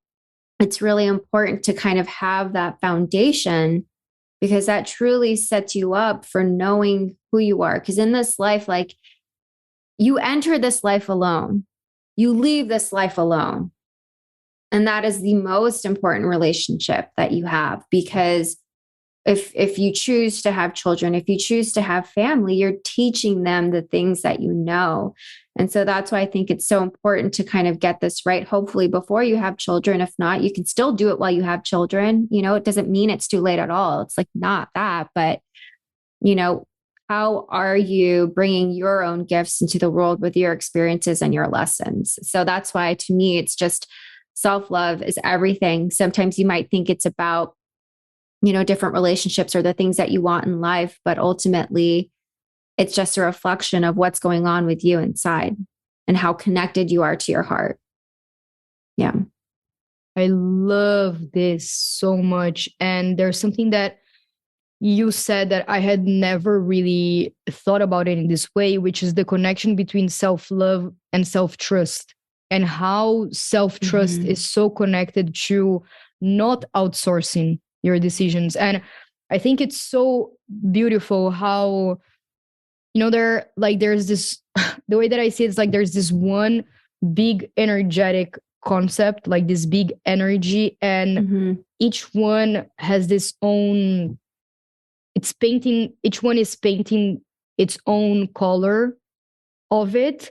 it's really important to kind of have that foundation, because that truly sets you up for knowing who you are. Because in this life, like you enter this life alone. you leave this life alone. And that is the most important relationship that you have, because if you choose to have children, if you choose to have family, you're teaching them the things that you know. And so that's why I think it's so important to kind of get this right, hopefully before you have children. If not, you can still do it while you have children. You know, it doesn't mean it's too late at all. It's like not that, but you know, how are you bringing your own gifts into the world with your experiences and your lessons? So that's why, to me, it's just self-love is everything. Sometimes you might think it's about, you know, different relationships or the things that you want in life, but ultimately it's just a reflection of what's going on with you inside and how connected you are to your heart. Yeah. I love this so much. And there's something that you said that I had never really thought about it in this way, which is the connection between self-love and self-trust, and how self-trust is so connected to not outsourcing your decisions. And I think it's so beautiful how, you know, there's this, the way that I see it is like there's this one big energetic concept, like this big energy, and each one has this own, each one is painting its own color of it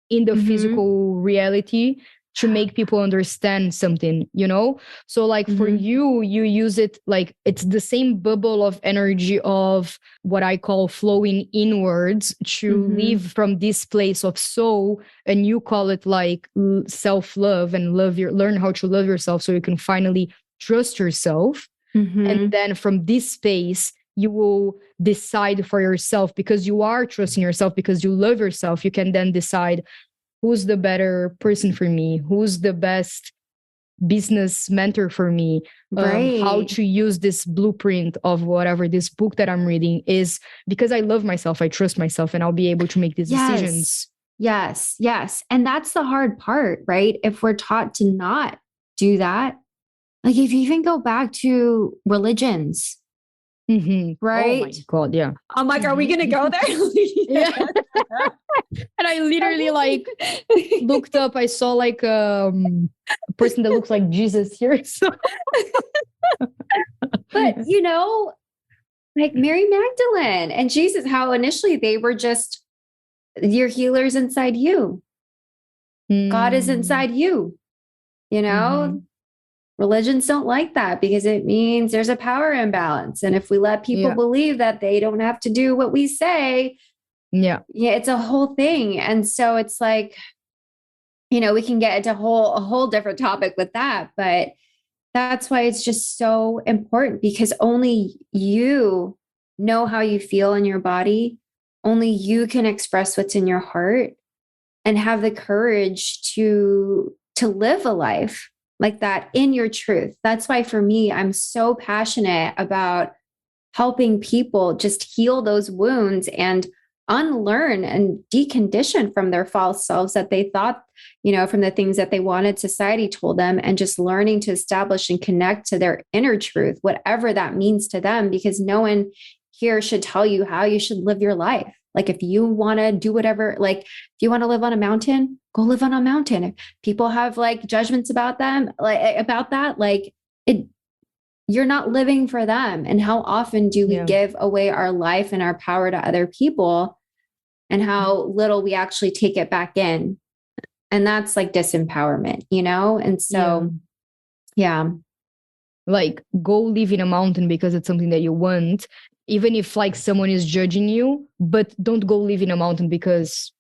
in the physical reality to make people understand something, you know? So like for you use it like it's the same bubble of energy of what I call flowing inwards to live from this place of soul. And you call it like self-love and learn how to love yourself so you can finally trust yourself. And then from this space, you will decide for yourself, because you are trusting yourself, because you love yourself. You can then decide who's the better person for me, who's the best business mentor for me, how to use this blueprint of whatever this book that I'm reading is, because I love myself, I trust myself, and I'll be able to make these decisions. Yes. And that's the hard part, right? If we're taught to not do that, like if you even go back to religions, right? Oh my God, yeah. I'm like, are we going to go there? Yeah. And I literally like looked up, I saw like a person that looks like Jesus here. So. But you know, like Mary Magdalene and Jesus, how initially they were just your healers inside you. God is inside you, you know? Religions don't like that because it means there's a power imbalance. And if we let people believe that they don't have to do what we say, it's a whole thing. And so it's like, you know, we can get into a whole different topic with that, but that's why it's just so important, because only you know how you feel in your body. Only you can express what's in your heart and have the courage to live a life like that in your truth. That's why for me, I'm so passionate about helping people just heal those wounds and unlearn and decondition from their false selves that they thought, you know, from the things that they wanted society told them, and just learning to establish and connect to their inner truth, whatever that means to them, because no one here should tell you how you should live your life. Like if you want to do whatever, like if you want to live on a mountain, go live on a mountain. If people have like judgments about them, like about that, like you're not living for them. And how often do we give away our life and our power to other people, and how little we actually take it back in? And that's like disempowerment, you know? And so, like go live in a mountain because it's something that you want, even if like someone is judging you, but don't go live in a mountain because,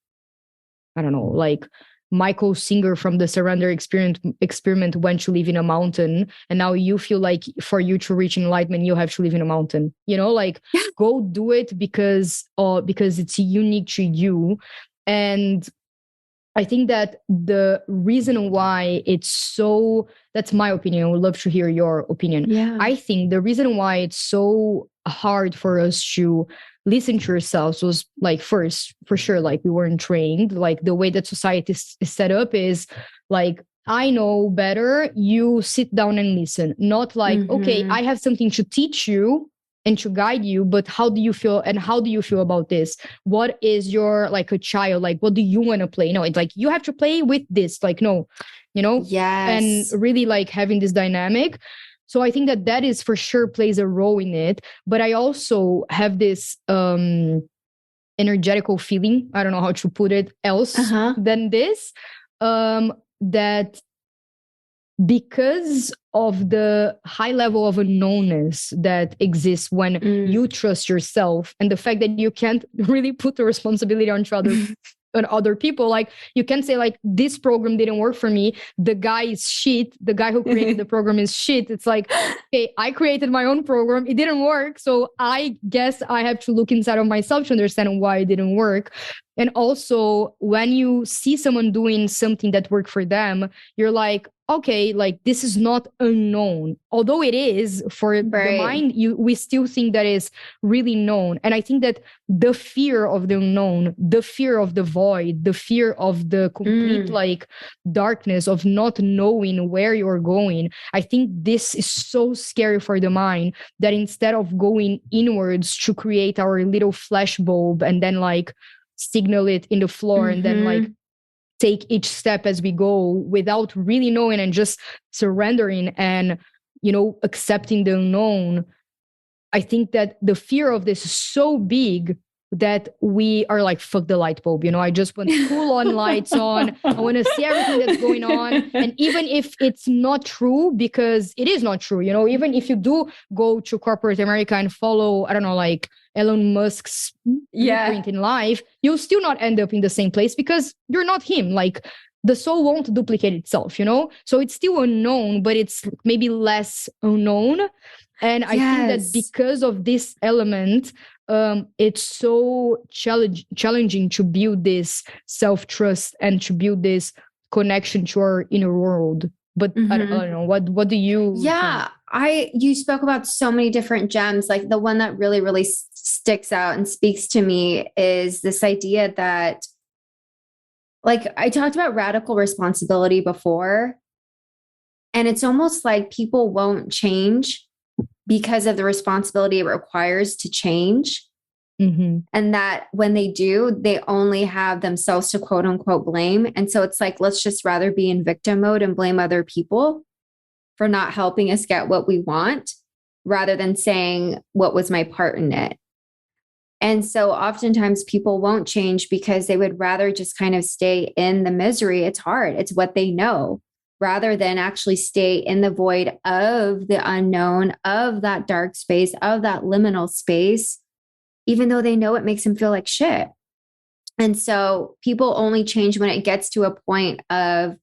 I don't know, like Michael Singer from the Surrender experiment went to live in a mountain, and now you feel like for you to reach enlightenment, you have to live in a mountain, you know, like go do it because it's unique to you. And I think that the reason why it's so, that's my opinion. I would love to hear your opinion. Yeah. I think the reason why it's so hard for us to listen to ourselves was like, first, for sure, like we weren't trained. Like the way that society is set up is like, I know better, you sit down and listen. Not like, okay, I have something to teach you, and to guide you. But how do you feel, and how do you feel about this? What is your, like, a child, like, what do you want to play? No, it's like, you have to play with this, like, no, and really like having this dynamic. So I think that is for sure plays a role in it. But I also have this energetical feeling, I don't know how to put it else than this, that because of the high level of unknownness that exists when you trust yourself, and the fact that you can't really put the responsibility on other people, like, you can say, like, this program didn't work for me, the guy is shit, the guy who created the program is shit. It's like, okay, I created my own program, it didn't work, so I guess I have to look inside of myself to understand why it didn't work. And also, when you see someone doing something that worked for them, you're like, okay, like, this is not unknown. Although it is for the mind, we still think that is really known. And I think that the fear of the unknown, the fear of the void, the fear of the complete like darkness of not knowing where you're going, I think this is so scary for the mind, that instead of going inwards to create our little flash bulb and then like signal it in the floor and then like take each step as we go without really knowing, and just surrendering and, accepting the unknown. I think that the fear of this is so big that we are like, fuck the light bulb, I just want full on lights on. I want to see everything that's going on. And even if it's not true, because it is not true, even if you do go to corporate America and follow, I don't know, like Elon Musk's blueprint in life, you'll still not end up in the same place, because you're not him. Like, the soul won't duplicate itself, So it's still unknown, but it's maybe less unknown. And I think that because of this element, it's so challenging to build this self-trust and to build this connection to our inner world. But I don't know, what do you think? You spoke about so many different gems. Like, the one that really, really sticks out and speaks to me is this idea that, like, I talked about radical responsibility before, and it's almost like people won't change because of the responsibility it requires to change. And that when they do, they only have themselves to quote unquote blame. And so it's like, let's just rather be in victim mode and blame other people for not helping us get what we want, rather than saying, what was my part in it? And so oftentimes people won't change because they would rather just kind of stay in the misery. It's hard. It's what they know, rather than actually stay in the void of the unknown, of that dark space, of that liminal space, even though they know it makes them feel like shit. And so people only change when it gets to a point of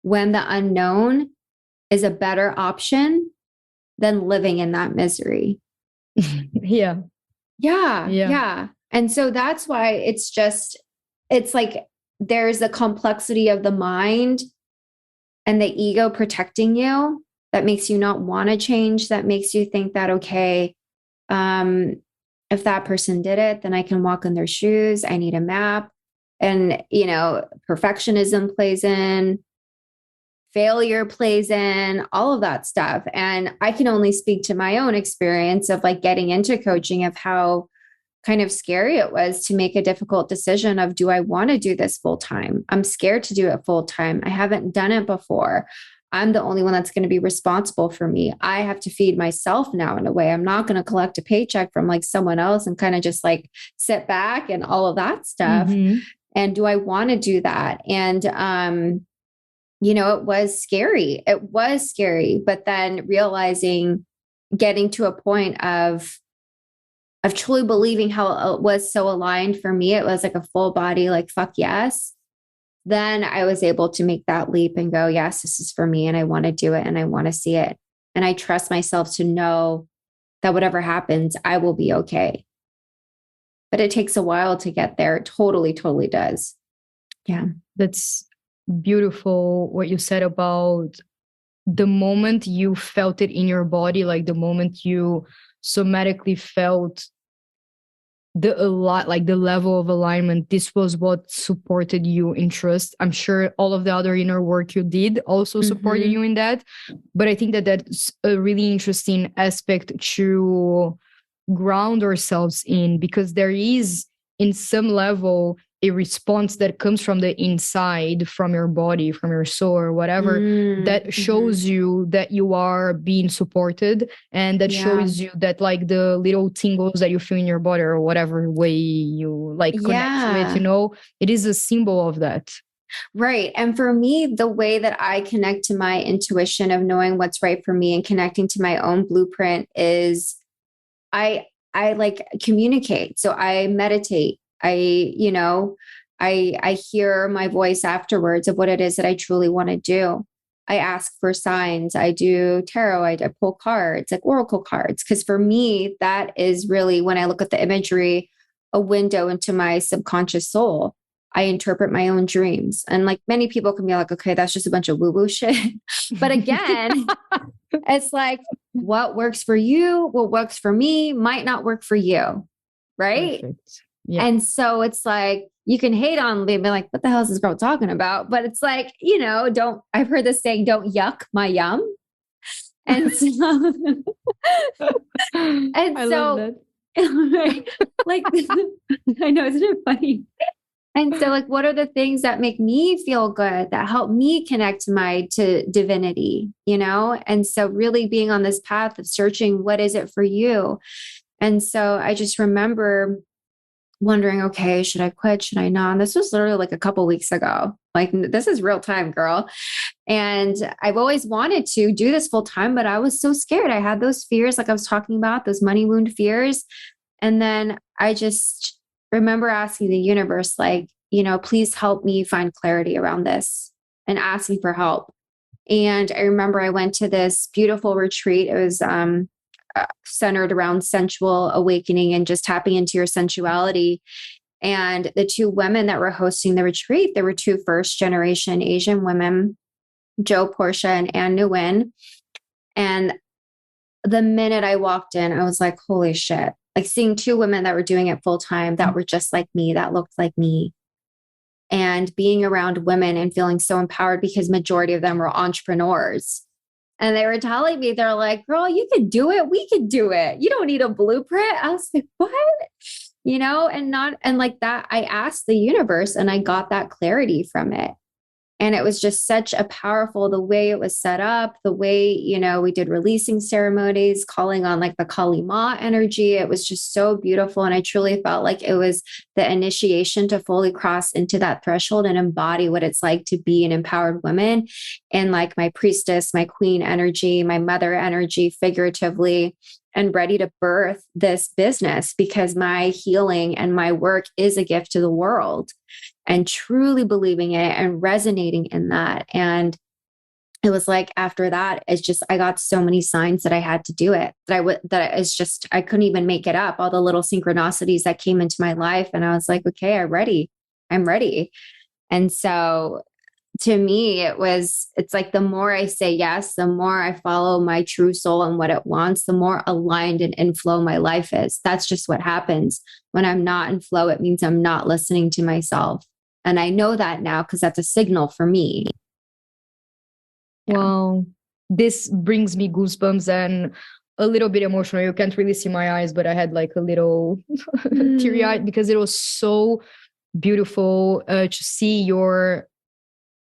when the unknown is a better option than living in that misery. Yeah. And so that's why it's like there's the complexity of the mind and the ego protecting you that makes you not want to change, that makes you think that, okay, if that person did it, then I can walk in their shoes. I need a map. And, perfectionism plays in, failure plays in, all of that stuff. And I can only speak to my own experience of like getting into coaching, of how kind of scary it was to make a difficult decision of, do I want to do this full time? I'm scared to do it full time. I haven't done it before. I'm the only one that's going to be responsible for me. I have to feed myself now in a way. I'm not going to collect a paycheck from like someone else and kind of just like sit back and all of that stuff. And do I want to do that? And, it was scary. It was scary. But then realizing, getting to a point of truly believing how it was so aligned for me, it was like a full body, like, fuck yes. Then I was able to make that leap and go, yes, this is for me. And I want to do it. And I want to see it. And I trust myself to know that whatever happens, I will be okay. But it takes a while to get there. It totally, totally does. Yeah. That's beautiful what you said about the moment you felt it in your body, like the moment you somatically felt the level of alignment. This was what supported you in trust. I'm sure all of the other inner work you did also supported you in that. But I think that that's a really interesting aspect to ground ourselves in, because there is, in some level, a response that comes from the inside, from your body, from your soul, or whatever, that shows you that you are being supported, and that shows you that, like, the little tingles that you feel in your body, or whatever way you like connect to it, you know, it is a symbol of that. Right. And for me, the way that I connect to my intuition of knowing what's right for me and connecting to my own blueprint is I like communicate. So I meditate. I hear my voice afterwards of what it is that I truly want to do. I ask for signs. I do tarot. I pull cards, like oracle cards. Because for me, that is really, when I look at the imagery, a window into my subconscious soul. I interpret my own dreams. And like many people can be like, okay, that's just a bunch of woo-woo shit. But again, it's like, what works for you, what works for me might not work for you. Right. Perfect. Yeah. And so it's like, you can hate on me and be like, what the hell is this girl talking about? But it's like, you know, I've heard this saying, don't yuck my yum. And so, I love that. Like, I know, isn't it funny? And so, like, what are the things that make me feel good, that help me connect to divinity, you know? And so really being on this path of searching, what is it for you? And so I just remember wondering, okay, should I quit? Should I not? And this was literally like a couple of weeks ago. Like, this is real time, girl. And I've always wanted to do this full time, but I was so scared. I had those fears, like I was talking about, those money wound fears. And then I just remember asking the universe, like, you know, please help me find clarity around this, and asking for help. And I remember I went to this beautiful retreat. It was centered around sensual awakening and just tapping into your sensuality. And the two women that were hosting the retreat, there were two first generation Asian women, Jo Portia and Anne Nguyen. And the minute I walked in, I was like, holy shit. Like, seeing two women that were doing it full time, that were just like me, that looked like me. And being around women and feeling so empowered, because majority of them were entrepreneurs. And they were telling me, they're like, girl, you could do it. We could do it. You don't need a blueprint. I was like, what? You know, and like that, I asked the universe and I got that clarity from it. And it was just such a powerful, the way it was set up, the way, you know, we did releasing ceremonies, calling on like the Kali Ma energy. It was just so beautiful. And I truly felt like it was the initiation to fully cross into that threshold and embody what it's like to be an empowered woman. And like my priestess, my queen energy, my mother energy, figuratively, and ready to birth this business, because my healing and my work is a gift to the world, and truly believing it and resonating in that. And it was like, after that, it's just, I got so many signs that I had to do it, I couldn't even make it up. All the little synchronicities that came into my life. And I was like, okay, I'm ready. And so to me, it's like, the more I say yes, the more I follow my true soul and what it wants, the more aligned and in flow my life is. That's just what happens. When I'm not in flow, it means I'm not listening to myself. And I know that now, because that's a signal for me. Wow. This brings me goosebumps and a little bit emotional. You can't really see my eyes, but I had like a little teary-eyed, because it was so beautiful to see your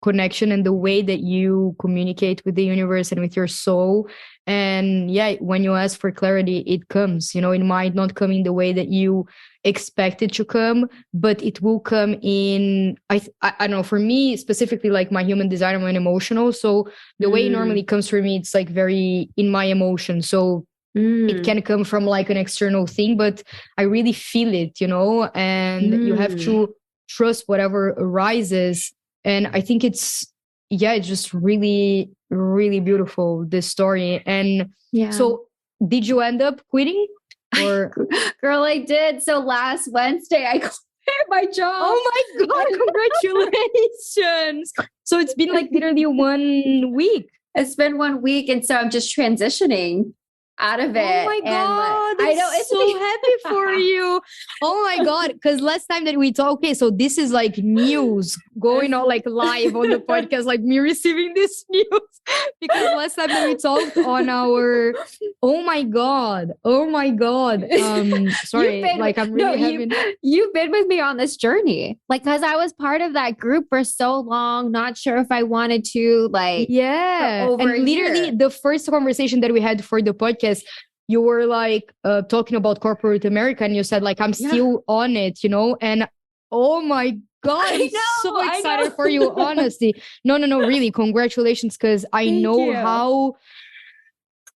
connection and the way that you communicate with the universe and with your soul. And yeah, when you ask for clarity, it comes. You know, it might not come in the way that you expect it to come, but it will come in, I don't know, for me specifically, like my human design, I'm an emotional. So the way it normally comes for me, it's like very in my emotion. So it can come from like an external thing, but I really feel it, you know, and you have to trust whatever arises. And I think it's just really, really beautiful, this story. And so did you end up quitting? Or Girl, I did. So last Wednesday, I quit my job. Oh my God, congratulations. So it's been like literally 1 week. It's been 1 week. And so I'm just transitioning. out of it. Oh my God. I know, it's so happy for you. Oh my God. Because last time that we talked, okay, so this is like news going on like live on the podcast, like me receiving this news. Because last time that we talked on our, oh my God. Sorry, like I'm really having. You've been with me on this journey. Like, because I was part of that group for so long, not sure if I wanted to, like, yeah. And literally the first conversation that we had for the podcast, you were like talking about corporate America, and you said like, I'm still on it, you know? And oh my God, I'm so excited for you, honestly. No, really, congratulations, because I know how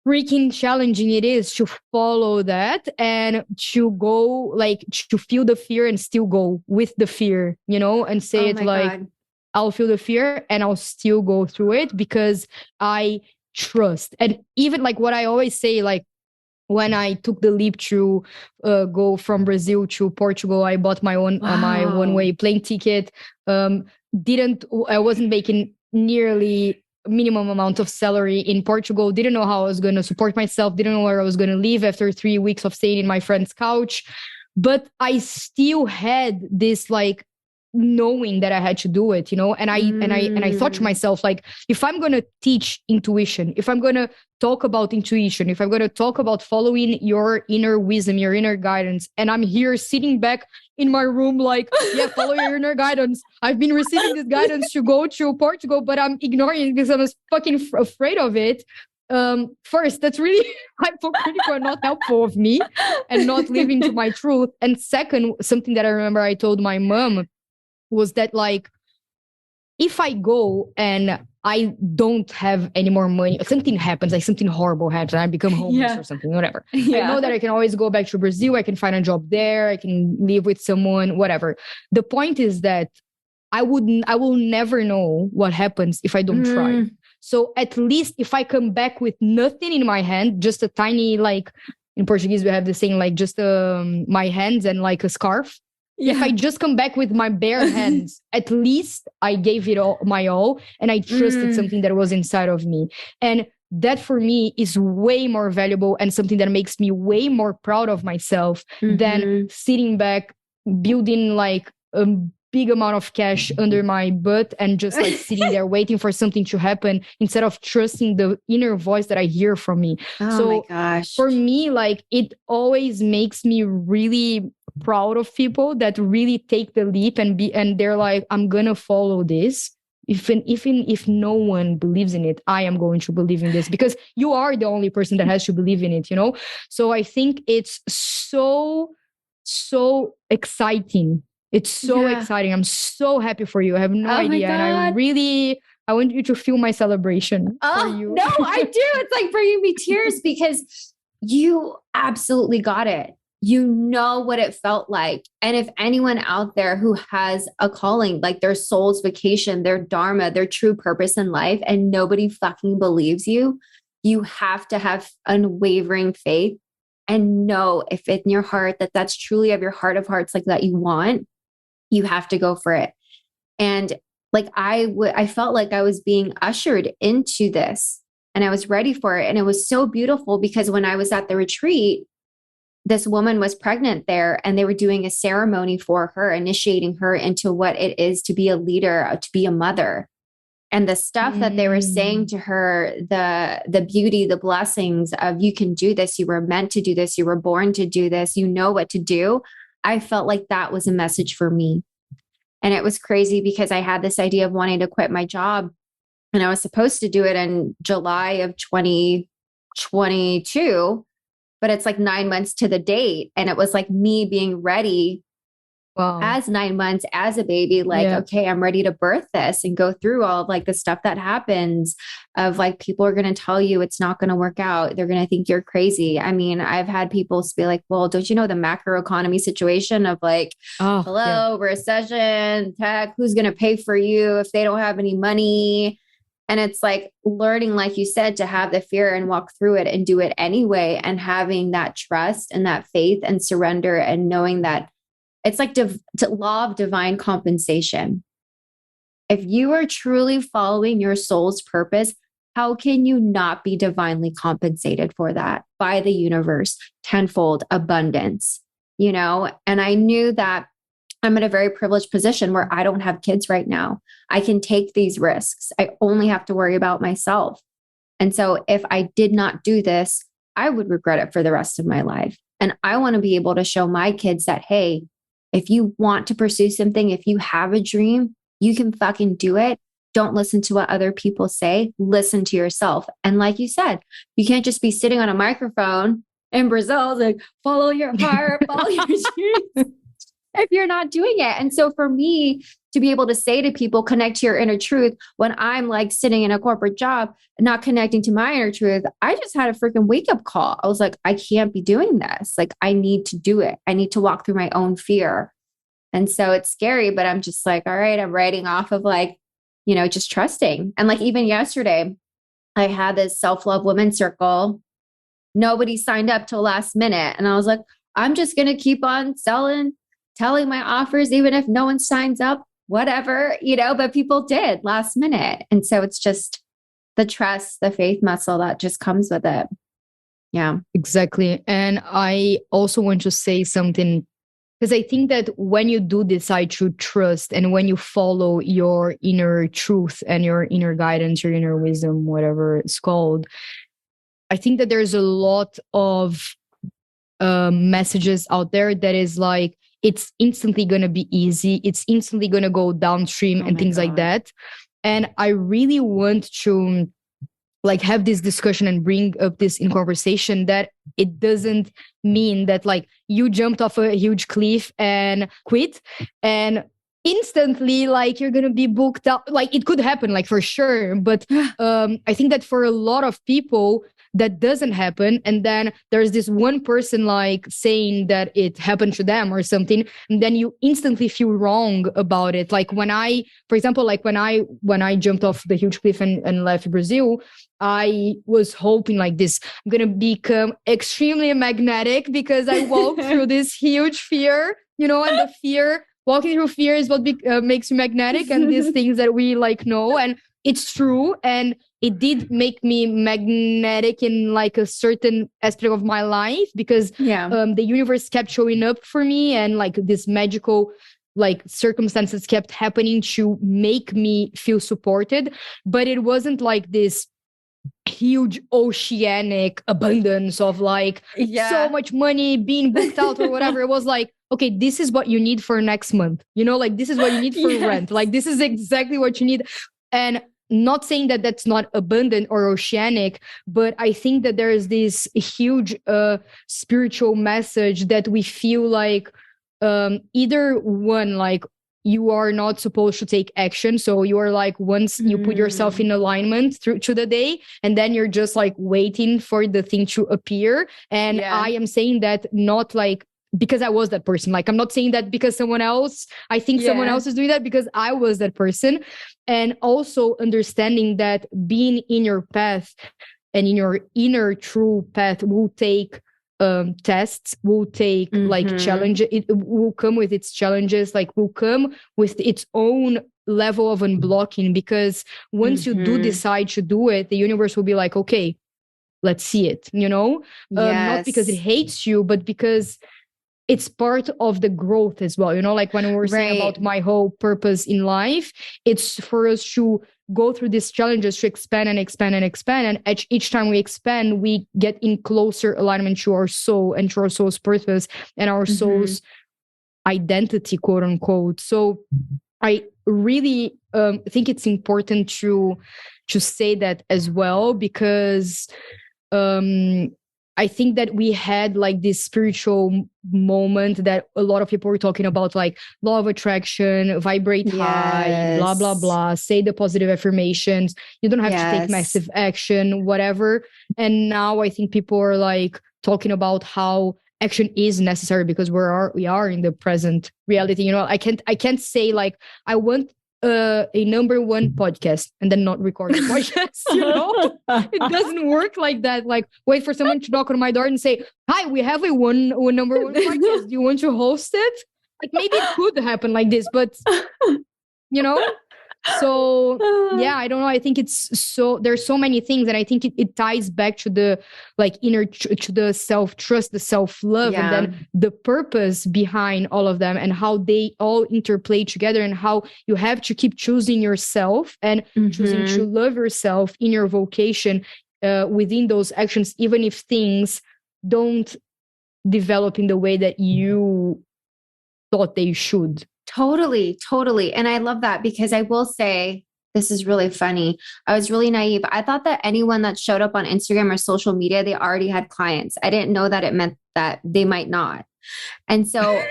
freaking challenging it is to follow that and to go, like, to feel the fear and still go with the fear, you know, and say it like, God. I'll feel the fear and I'll still go through it because I trust. And even like what I always say, like, when I took the leap to go from Brazil to Portugal, I bought my own my one-way plane ticket. I wasn't making nearly minimum amount of salary in Portugal. Didn't know how I was going to support myself. Didn't know where I was going to live after 3 weeks of staying in my friend's couch. But I still had this like knowing that I had to do it, you know, and I thought to myself, like, if I'm going to teach intuition, if I'm going to talk about intuition, if I'm going to talk about following your inner wisdom, your inner guidance, and I'm here sitting back in my room, like, yeah, follow your inner guidance. I've been receiving this guidance to go to Portugal, but I'm ignoring it because I'm fucking afraid of it. First, that's really hypocritical and not helpful of me and not living to my truth. And second, something that I remember I told my mom was that, like, if I go and I don't have any more money, something happens, like something horrible happens, I become homeless or something, whatever. I know that I can always go back to Brazil. I can find a job there. I can live with someone, whatever. The point is that I will never know what happens if I don't try. So at least if I come back with nothing in my hand, just a tiny, like, in Portuguese, we have the saying, like, just my hands and like a scarf. Yeah. If I just come back with my bare hands, at least I gave it all my all, and I trusted something that was inside of me. And that for me is way more valuable and something that makes me way more proud of myself than sitting back, building like a big amount of cash under my butt and just like sitting there waiting for something to happen instead of trusting the inner voice that I hear from me. So my gosh. For me, like, it always makes me really proud of people that really take the leap and they're like, I'm gonna follow this. Even if no one believes in it, I am going to believe in this, because you are the only person that has to believe in it, you know? So I think it's so exciting. It's so exciting. I'm so happy for you. I have no idea. And I want you to feel my celebration for you. No, I do. It's like bringing me tears because you absolutely got it. You know what it felt like. And if anyone out there who has a calling, like their soul's vocation, their dharma, their true purpose in life, and nobody fucking believes you, you have to have unwavering faith and know if in your heart that that's truly of your heart of hearts, like that you want, you have to go for it. And like, I felt like I was being ushered into this and I was ready for it. And it was so beautiful because when I was at the retreat, this woman was pregnant there and they were doing a ceremony for her, initiating her into what it is to be a leader, to be a mother. And the stuff that they were saying to her, the beauty, the blessings of, you can do this. You were meant to do this. You were born to do this. You know what to do. I felt like that was a message for me. And it was crazy because I had this idea of wanting to quit my job and I was supposed to do it in July of 2022. But it's like 9 months to the date. And it was like me being ready as 9 months, as a baby, like, okay, I'm ready to birth this and go through all of like the stuff that happens of like, people are going to tell you it's not going to work out. They're going to think you're crazy. I mean, I've had people be like, well, don't you know the macroeconomy situation of like, recession, tech, who's going to pay for you if they don't have any money? And it's like learning, like you said, to have the fear and walk through it and do it anyway. And having that trust and that faith and surrender and knowing that it's like law of divine compensation. If you are truly following your soul's purpose, how can you not be divinely compensated for that by the universe? Tenfold abundance, you know? And I knew that I'm in a very privileged position where I don't have kids right now. I can take these risks. I only have to worry about myself. And so if I did not do this, I would regret it for the rest of my life. And I want to be able to show my kids that, hey, if you want to pursue something, if you have a dream, you can fucking do it. Don't listen to what other people say. Listen to yourself. And like you said, you can't just be sitting on a microphone in Brazil, like, follow your heart, follow your dreams, if you're not doing it. And so for me to be able to say to people, connect to your inner truth, when I'm like sitting in a corporate job, not connecting to my inner truth, I just had a freaking wake up call. I was like, I can't be doing this. Like, I need to do it. I need to walk through my own fear. And so it's scary, but I'm just like, all right, I'm writing off of like, you know, just trusting. And like, even yesterday, I had this self-love women's circle. Nobody signed up till last minute. And I was like, I'm just going to keep on telling my offers, even if no one signs up, whatever, you know, but people did last minute. And so it's just the trust, the faith muscle that just comes with it. Yeah, exactly. And I also want to say something, because I think that when you do decide to trust and when you follow your inner truth and your inner guidance, your inner wisdom, whatever it's called, I think that there's a lot of messages out there that is like, it's instantly going to be easy. It's instantly going to go downstream and things like that. And I really want to like have this discussion and bring up this in conversation, that it doesn't mean that like you jumped off a huge cliff and quit and instantly like you're going to be booked out. Like it could happen, like for sure. But I think that for a lot of people, that doesn't happen. And then there's this one person like saying that it happened to them or something. And then you instantly feel wrong about it. Like when I, for example, like when I jumped off the huge cliff and left Brazil, I was hoping like this, I'm going to become extremely magnetic because I walked through this huge fear, you know, and the fear, walking through fear is what makes you magnetic, and these things that we like know. And it's true. And it did make me magnetic in like a certain aspect of my life because the universe kept showing up for me, and like this magical like circumstances kept happening to make me feel supported. But it wasn't like this huge oceanic abundance of like so much money being booked out or whatever. It was like, okay, this is what you need for next month. You know, like this is what you need for rent. Like this is exactly what you need. And not saying that that's not abundant or oceanic, but I think that there is this huge spiritual message that we feel like either one, like you are not supposed to take action. So you are like, once you put yourself in alignment through to the day, and then you're just like waiting for the thing to appear. And I am saying that not like because I was that person. Like, I'm not saying that because someone else, I think someone else is doing that, because I was that person. And also understanding that being in your path and in your inner true path will take tests, will take like challenges. It will come with its challenges, like will come with its own level of unblocking, because once you do decide to do it, the universe will be like, okay, let's see it, you know? Not because it hates you, but because it's part of the growth as well. You know, like when we were saying about my whole purpose in life, it's for us to go through these challenges to expand and expand and expand. And each time we expand, we get in closer alignment to our soul and to our soul's purpose and our soul's identity, quote unquote. So I really think it's important to say that as well, because I think that we had like this spiritual moment that a lot of people were talking about, like law of attraction, vibrate high, blah, blah, blah, say the positive affirmations. You don't have to take massive action, whatever. And now I think people are like talking about how action is necessary because we are in the present reality. You know, I can't say like, I want a number one podcast and then not record a podcast, you know? It doesn't work like that. Like, wait for someone to knock on my door and say, hi, we have a number one podcast. Do you want to host it? Like, maybe it could happen like this, but you know? So yeah, I don't know. I think there's so many things, and I think it ties back to the like to the self-trust, the self-love, and then the purpose behind all of them and how they all interplay together, and how you have to keep choosing yourself and choosing to love yourself in your vocation within those actions, even if things don't develop in the way that you thought they should. Totally. And I love that, because I will say, this is really funny. I was really naive. I thought that anyone that showed up on Instagram or social media, they already had clients. I didn't know that it meant that they might not. And so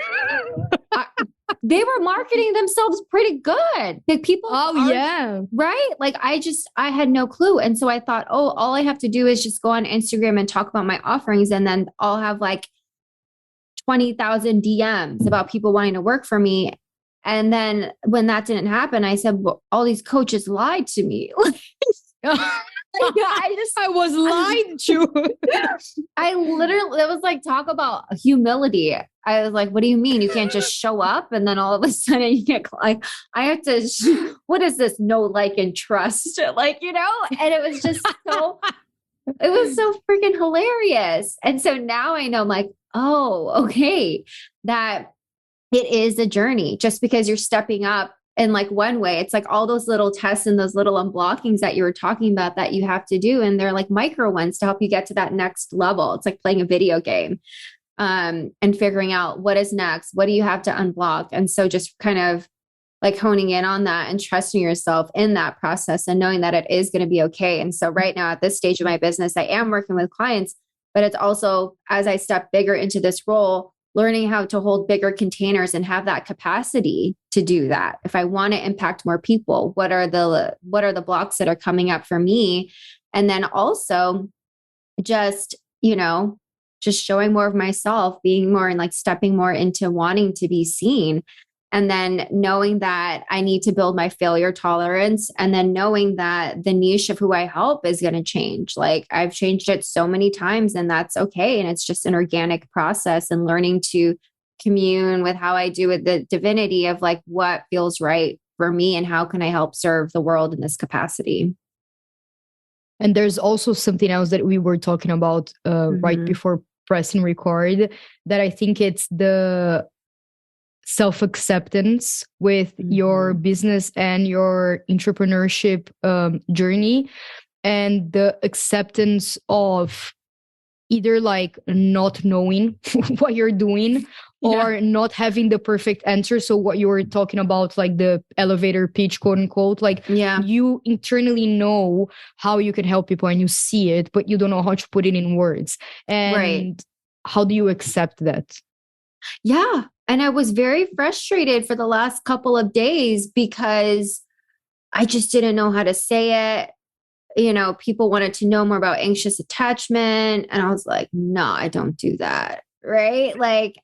they were marketing themselves pretty good. Like people. Right. Like I had no clue. And so I thought, all I have to do is just go on Instagram and talk about my offerings. And then I'll have like 20,000 DMs about people wanting to work for me. And then when that didn't happen, I said, well, all these coaches lied to me. I was lied to. I literally, it was like, talk about humility. I was like, what do you mean? You can't just show up and then all of a sudden you get like, I have to, what is this? No, like, and trust, like, you know, and it was just it was so freaking hilarious. And so now I know, I'm like, oh, okay, that it is a journey. Just because you're stepping up in like one way, it's like all those little tests and those little unblockings that you were talking about that you have to do. And they're like micro ones to help you get to that next level. It's like playing a video game and figuring out what is next. What do you have to unblock? And so just kind of like honing in on that and trusting yourself in that process and knowing that it is going to be okay. And so right now at this stage of my business, I am working with clients, but it's also, as I step bigger into this role, learning how to hold bigger containers and have that capacity to do that. If I want to impact more people, what are the blocks that are coming up for me? And then also just, just showing more of myself, being more and like stepping more into wanting to be seen. And then knowing that I need to build my failure tolerance, and then knowing that the niche of who I help is going to change. Like I've changed it so many times, and that's okay. And it's just an organic process, and learning to commune with how I do with the divinity of like what feels right for me and how can I help serve the world in this capacity. And there's also something else that we were talking about right before pressing record, that I think it's the self-acceptance with your business and your entrepreneurship journey, and the acceptance of either like not knowing what you're doing or not having the perfect answer. So what you were talking about, like the elevator pitch, quote unquote, like you internally know how you can help people and you see it, but you don't know how to put it in words. And how do you accept that? Yeah. And I was very frustrated for the last couple of days because I just didn't know how to say it. People wanted to know more about anxious attachment. And I was like, no, I don't do that. Right. Like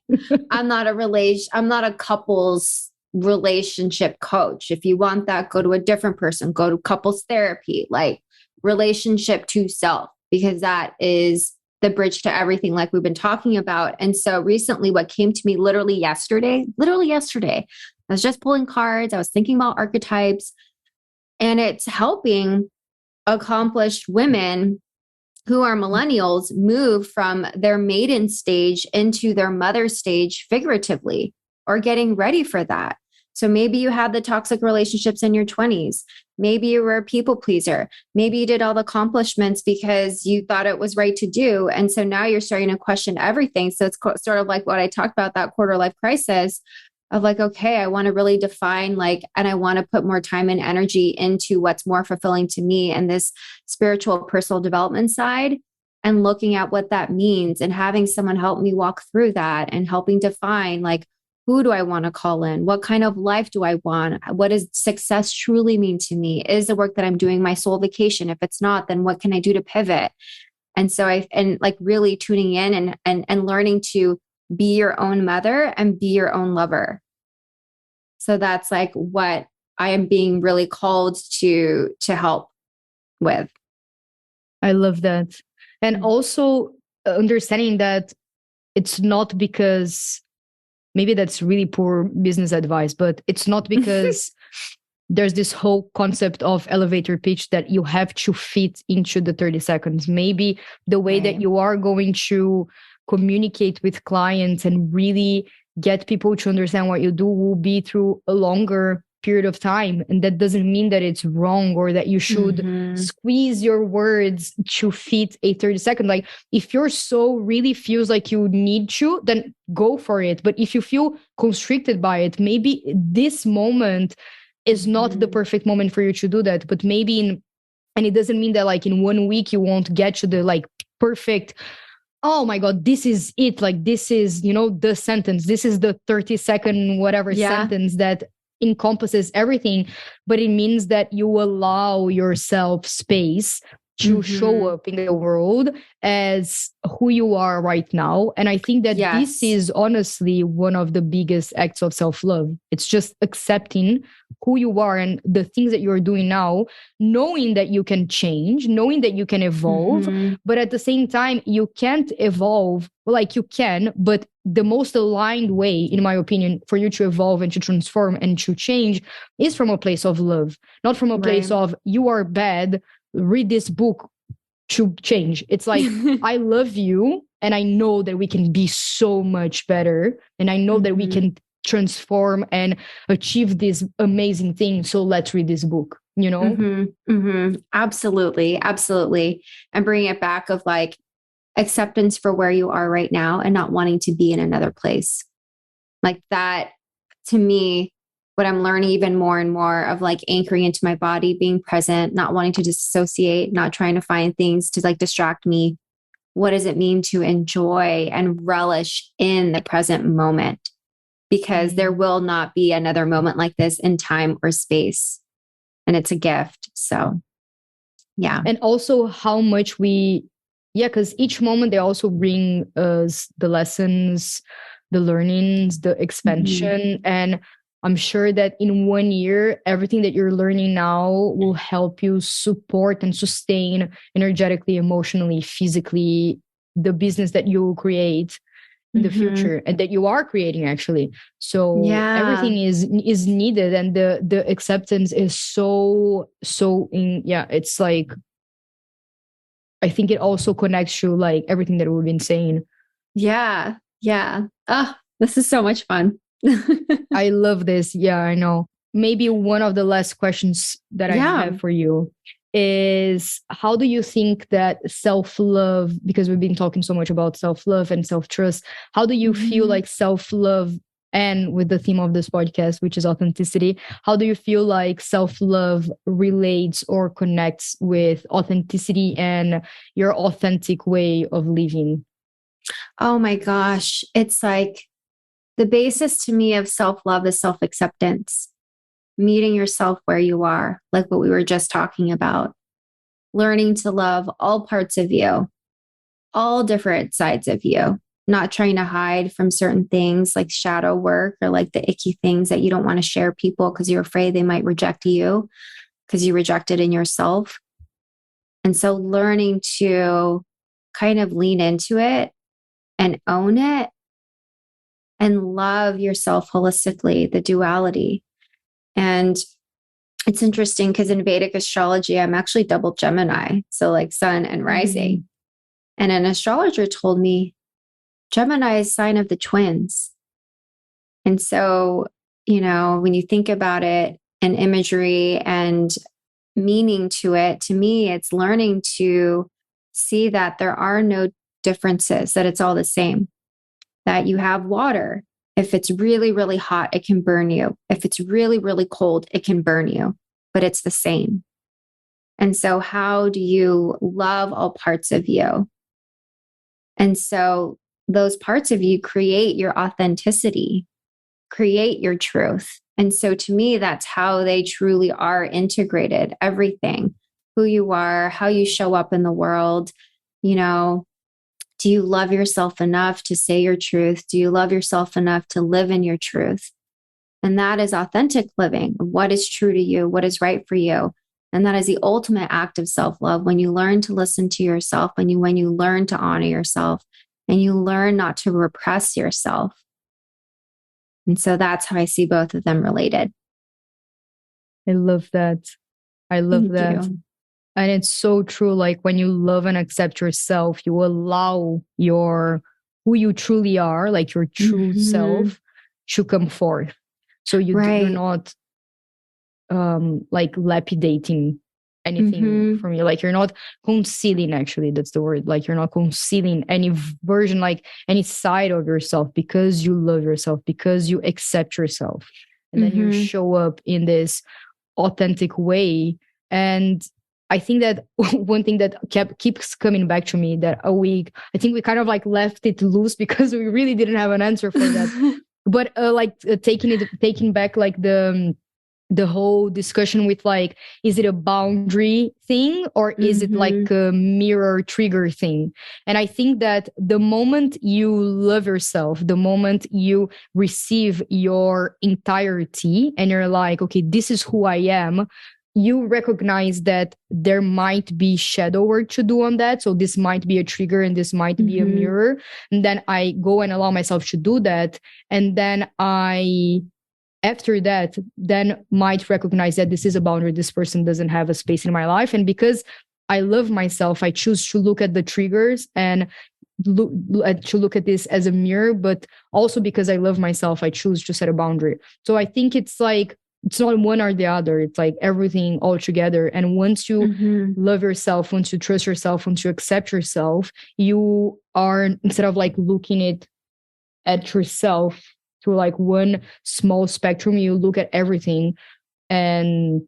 I'm not a couples relationship coach. If you want that, go to a different person, go to couples therapy, like relationship to self, because that is the bridge to everything like we've been talking about. And so recently what came to me literally yesterday, I was just pulling cards. I was thinking about archetypes, and it's helping accomplished women who are millennials move from their maiden stage into their mother stage figuratively, or getting ready for that. So maybe you had the toxic relationships in your 20s. Maybe you were a people pleaser. Maybe you did all the accomplishments because you thought it was right to do. And so now you're starting to question everything. So it's sort of like what I talked about, that quarter life crisis of like, okay, I want to really define and I want to put more time and energy into what's more fulfilling to me and this spiritual personal development side, and looking at what that means and having someone help me walk through that and helping define who do I want to call in? What kind of life do I want? What does success truly mean to me? Is the work that I'm doing my soul vacation? If it's not, then what can I do to pivot? And so really tuning in and learning to be your own mother and be your own lover. So that's like what I am being really called to help with. I love that. And also understanding that it's not because, maybe that's really poor business advice, but it's not because there's this whole concept of elevator pitch that you have to fit into the 30 seconds. Maybe the way that you are going to communicate with clients and really get people to understand what you do will be through a longer period of time. And that doesn't mean that it's wrong or that you should squeeze your words to fit a 30-second. Like if your soul really feels like you need to, then go for it. But if you feel constricted by it, maybe this moment is not the perfect moment for you to do that. But maybe and it doesn't mean that like in 1 week you won't get to the like perfect, oh my God, this is it. Like this is, the sentence. This is the 30-second whatever sentence that encompasses everything. But it means that you allow yourself space to show up in the world as who you are right now. And I think that this is honestly one of the biggest acts of self-love. It's just accepting who you are and the things that you're doing now, knowing that you can change, knowing that you can evolve, but at the same time, you can't evolve like you can, but the most aligned way, in my opinion, for you to evolve and to transform and to change is from a place of love, not from a place of you are bad, read this book to change. It's like, I love you and I know that we can be so much better. And I know that we can transform and achieve this amazing thing. So let's read this book, Absolutely. Absolutely. And bring it back of like acceptance for where you are right now and not wanting to be in another place. Like that, to me, what I'm learning even more and more of like anchoring into my body, being present, not wanting to disassociate, not trying to find things to like distract me. What does it mean to enjoy and relish in the present moment? Because there will not be another moment like this in time or space. And it's a gift. So, yeah. And also how much because each moment they also bring us the lessons, the learnings, the expansion. And I'm sure that in 1 year, everything that you're learning now will help you support and sustain energetically, emotionally, physically, the business that you will create in the future and that you are creating actually. So everything is needed. And the acceptance is so it's like, I think it also connects to like everything that we've been saying. Yeah. Oh, this is so much fun. I love this. Yeah, I know. Maybe one of the last questions that I have for you is, how do you think that self-love, because we've been talking so much about self-love and self-trust, how do you feel like self-love, and with the theme of this podcast, which is authenticity, how do you feel like self-love relates or connects with authenticity and your authentic way of living? Oh my gosh. It's like the basis to me of self-love is self-acceptance, meeting yourself where you are, like what we were just talking about, learning to love all parts of you, all different sides of you, not trying to hide from certain things like shadow work or like the icky things that you don't want to share people because you're afraid they might reject you because you rejected in yourself. And so learning to kind of lean into it and own it and love yourself holistically, the duality. And it's interesting because in Vedic astrology, I'm actually double Gemini. So like sun and rising. And an astrologer told me Gemini is sign of the twins. And so, when you think about it and imagery and meaning to it, to me, it's learning to see that there are no differences, that it's all the same, that you have water. If it's really, really hot, it can burn you. If it's really, really cold, it can burn you, but it's the same. And so how do you love all parts of you? And so those parts of you create your authenticity, create your truth. And so to me, that's how they truly are integrated. Everything, who you are, how you show up in the world, do you love yourself enough to say your truth? Do you love yourself enough to live in your truth? And that is authentic living. What is true to you? What is right for you? And that is the ultimate act of self-love. When you learn to listen to yourself, when you learn to honor yourself, and you learn not to repress yourself. And so that's how I see both of them related. I love that. I love Thank that. you. And it's so true. Like when you love and accept yourself, you allow who you truly are, like your true self, to come forth. So you're not like lapidating anything from you. Like you're not concealing, actually, that's the word. Like you're not concealing any version, like any side of yourself, because you love yourself, because you accept yourself. And then you show up in this authentic way. And I think that one thing that keeps coming back to me that I think we kind of like left it loose because we really didn't have an answer for that. But taking back like the whole discussion with like, is it a boundary thing or is it like a mirror trigger thing? And I think that the moment you love yourself, the moment you receive your entirety and you're like, okay, this is who I am, you recognize that there might be shadow work to do on that. So this might be a trigger and this might be a mirror. And then I go and allow myself to do that. And then after that, then might recognize that this is a boundary. This person doesn't have a space in my life. And because I love myself, I choose to look at the triggers and to look at this as a mirror. But also because I love myself, I choose to set a boundary. So I think it's like, it's not one or the other. It's like everything all together. And once you love yourself, once you trust yourself, once you accept yourself, you are, instead of like looking at yourself through like one small spectrum, you look at everything. And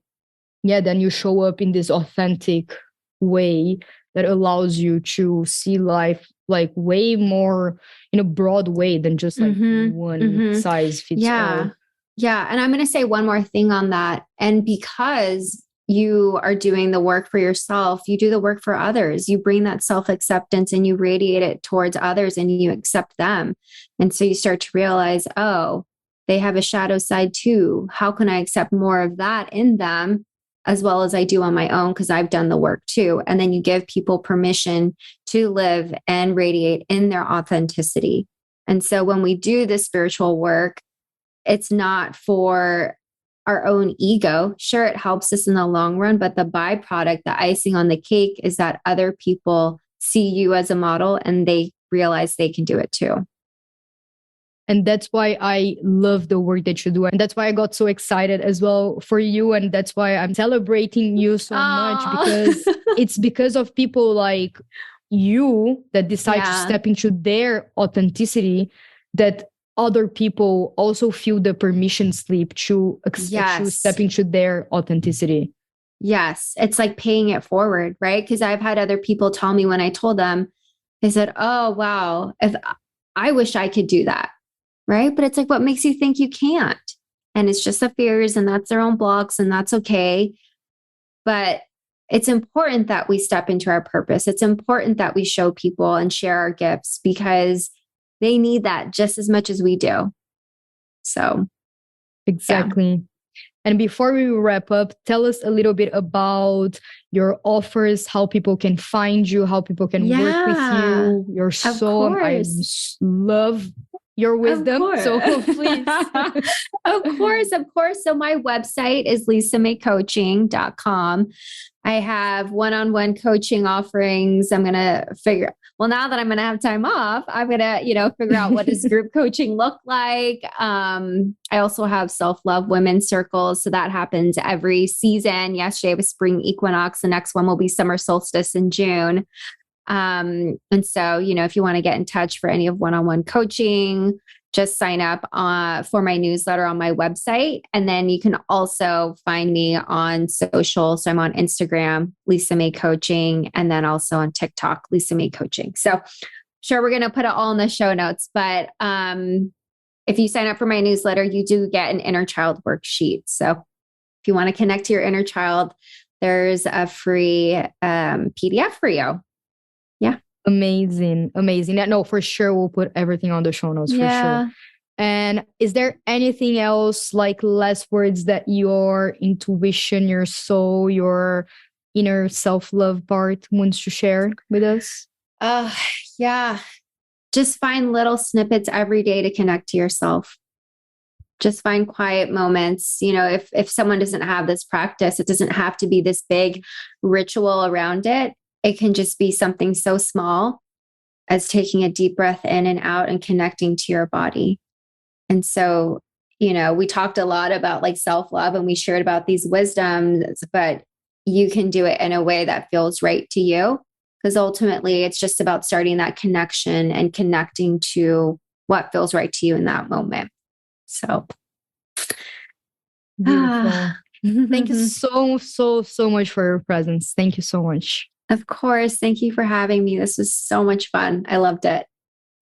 then you show up in this authentic way that allows you to see life like way more in a broad way than just like one size fits all. Yeah. And I'm going to say one more thing on that. And because you are doing the work for yourself, you do the work for others. You bring that self-acceptance and you radiate it towards others and you accept them. And so you start to realize, oh, they have a shadow side too. How can I accept more of that in them as well as I do on my own? Because I've done the work too. And then you give people permission to live and radiate in their authenticity. And so when we do this spiritual work, it's not for our own ego. Sure, it helps us in the long run, but the byproduct, the icing on the cake, is that other people see you as a model and they realize they can do it too. And that's why I love the work that you do. And that's why I got so excited as well for you. And that's why I'm celebrating you so much, because it's because of people like you that decide to step into their authenticity that other people also feel the permission slip to step into their authenticity. Yes. It's like paying it forward, right? Because I've had other people tell me when I told them, they said, oh, wow, if I wish I could do that. Right. But it's like, what makes you think you can't? And it's just the fears, and that's their own blocks, and that's okay. But it's important that we step into our purpose. It's important that we show people and share our gifts because they need that just as much as we do. So, exactly. Yeah. And before we wrap up, tell us a little bit about your offers, how people can find you, how people can work with you, your soul. I love your wisdom. So please. Of course. So my website is lisamaycoaching.com. I have one-on-one coaching offerings. I'm going to now that I'm going to have time off, I'm going to, figure out what does group coaching look like. I also have self-love women's circles. So that happens every season. Yesterday was spring equinox. The next one will be summer solstice in June. And so, if you want to get in touch for any of one-on-one coaching, just sign up for my newsletter on my website. And then you can also find me on social. So I'm on Instagram, Lisa May Coaching, and then also on TikTok, Lisa May Coaching. So sure, we're going to put it all in the show notes. But if you sign up for my newsletter, you do get an inner child worksheet. So if you want to connect to your inner child, there's a free PDF for you. Yeah. Amazing. No, for sure. We'll put everything on the show notes for sure. And is there anything else, like last words, that your intuition, your soul, your inner self-love part wants to share with us? Yeah. Just find little snippets every day to connect to yourself. Just find quiet moments. If someone doesn't have this practice, it doesn't have to be this big ritual around it. It can just be something so small as taking a deep breath in and out and connecting to your body. And so, we talked a lot about like self-love and we shared about these wisdoms, but you can do it in a way that feels right to you. Because ultimately it's just about starting that connection and connecting to what feels right to you in that moment. So beautiful. Thank you so much for your presence. Thank you so much. Of course. Thank you for having me. This was so much fun. I loved it.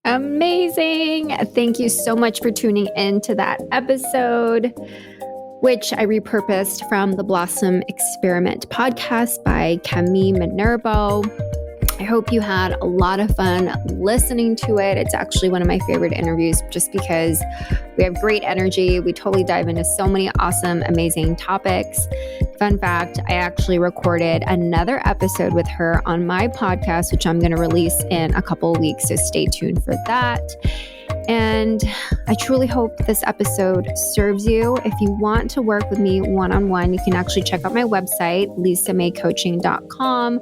Amazing. Thank you so much for tuning in to that episode, which I repurposed from the Blossom Experiment podcast by Cami Minerbo. I hope you had a lot of fun listening to it. It's actually one of my favorite interviews just because we have great energy. We totally dive into so many awesome, amazing topics. Fun fact, I actually recorded another episode with her on my podcast, which I'm going to release in a couple of weeks. So stay tuned for that. And I truly hope this episode serves you. If you want to work with me one-on-one, you can actually check out my website, lisamaycoaching.com.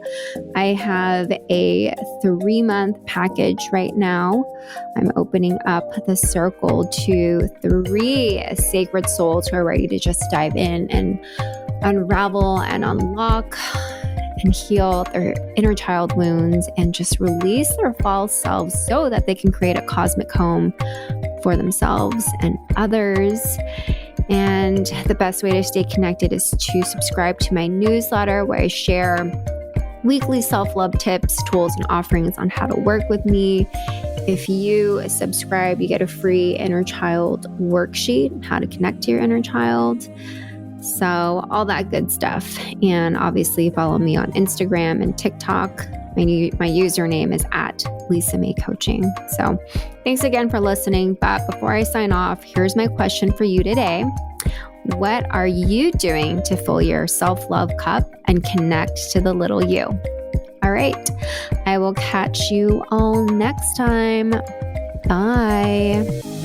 I have a 3-month package right now. I'm opening up the circle to 3 sacred souls who are ready to just dive in and unravel and unlock and heal their inner child wounds and just release their false selves so that they can create a cosmic home for themselves and others. And the best way to stay connected is to subscribe to my newsletter where I share weekly self-love tips, tools, and offerings on how to work with me. If you subscribe, you get a free inner child worksheet, how to connect to your inner child. So all that good stuff. And obviously follow me on Instagram and TikTok. My username is @LisaMayCoaching. So thanks again for listening. But before I sign off, here's my question for you today. What are you doing to fill your self-love cup and connect to the little you? All right. I will catch you all next time. Bye.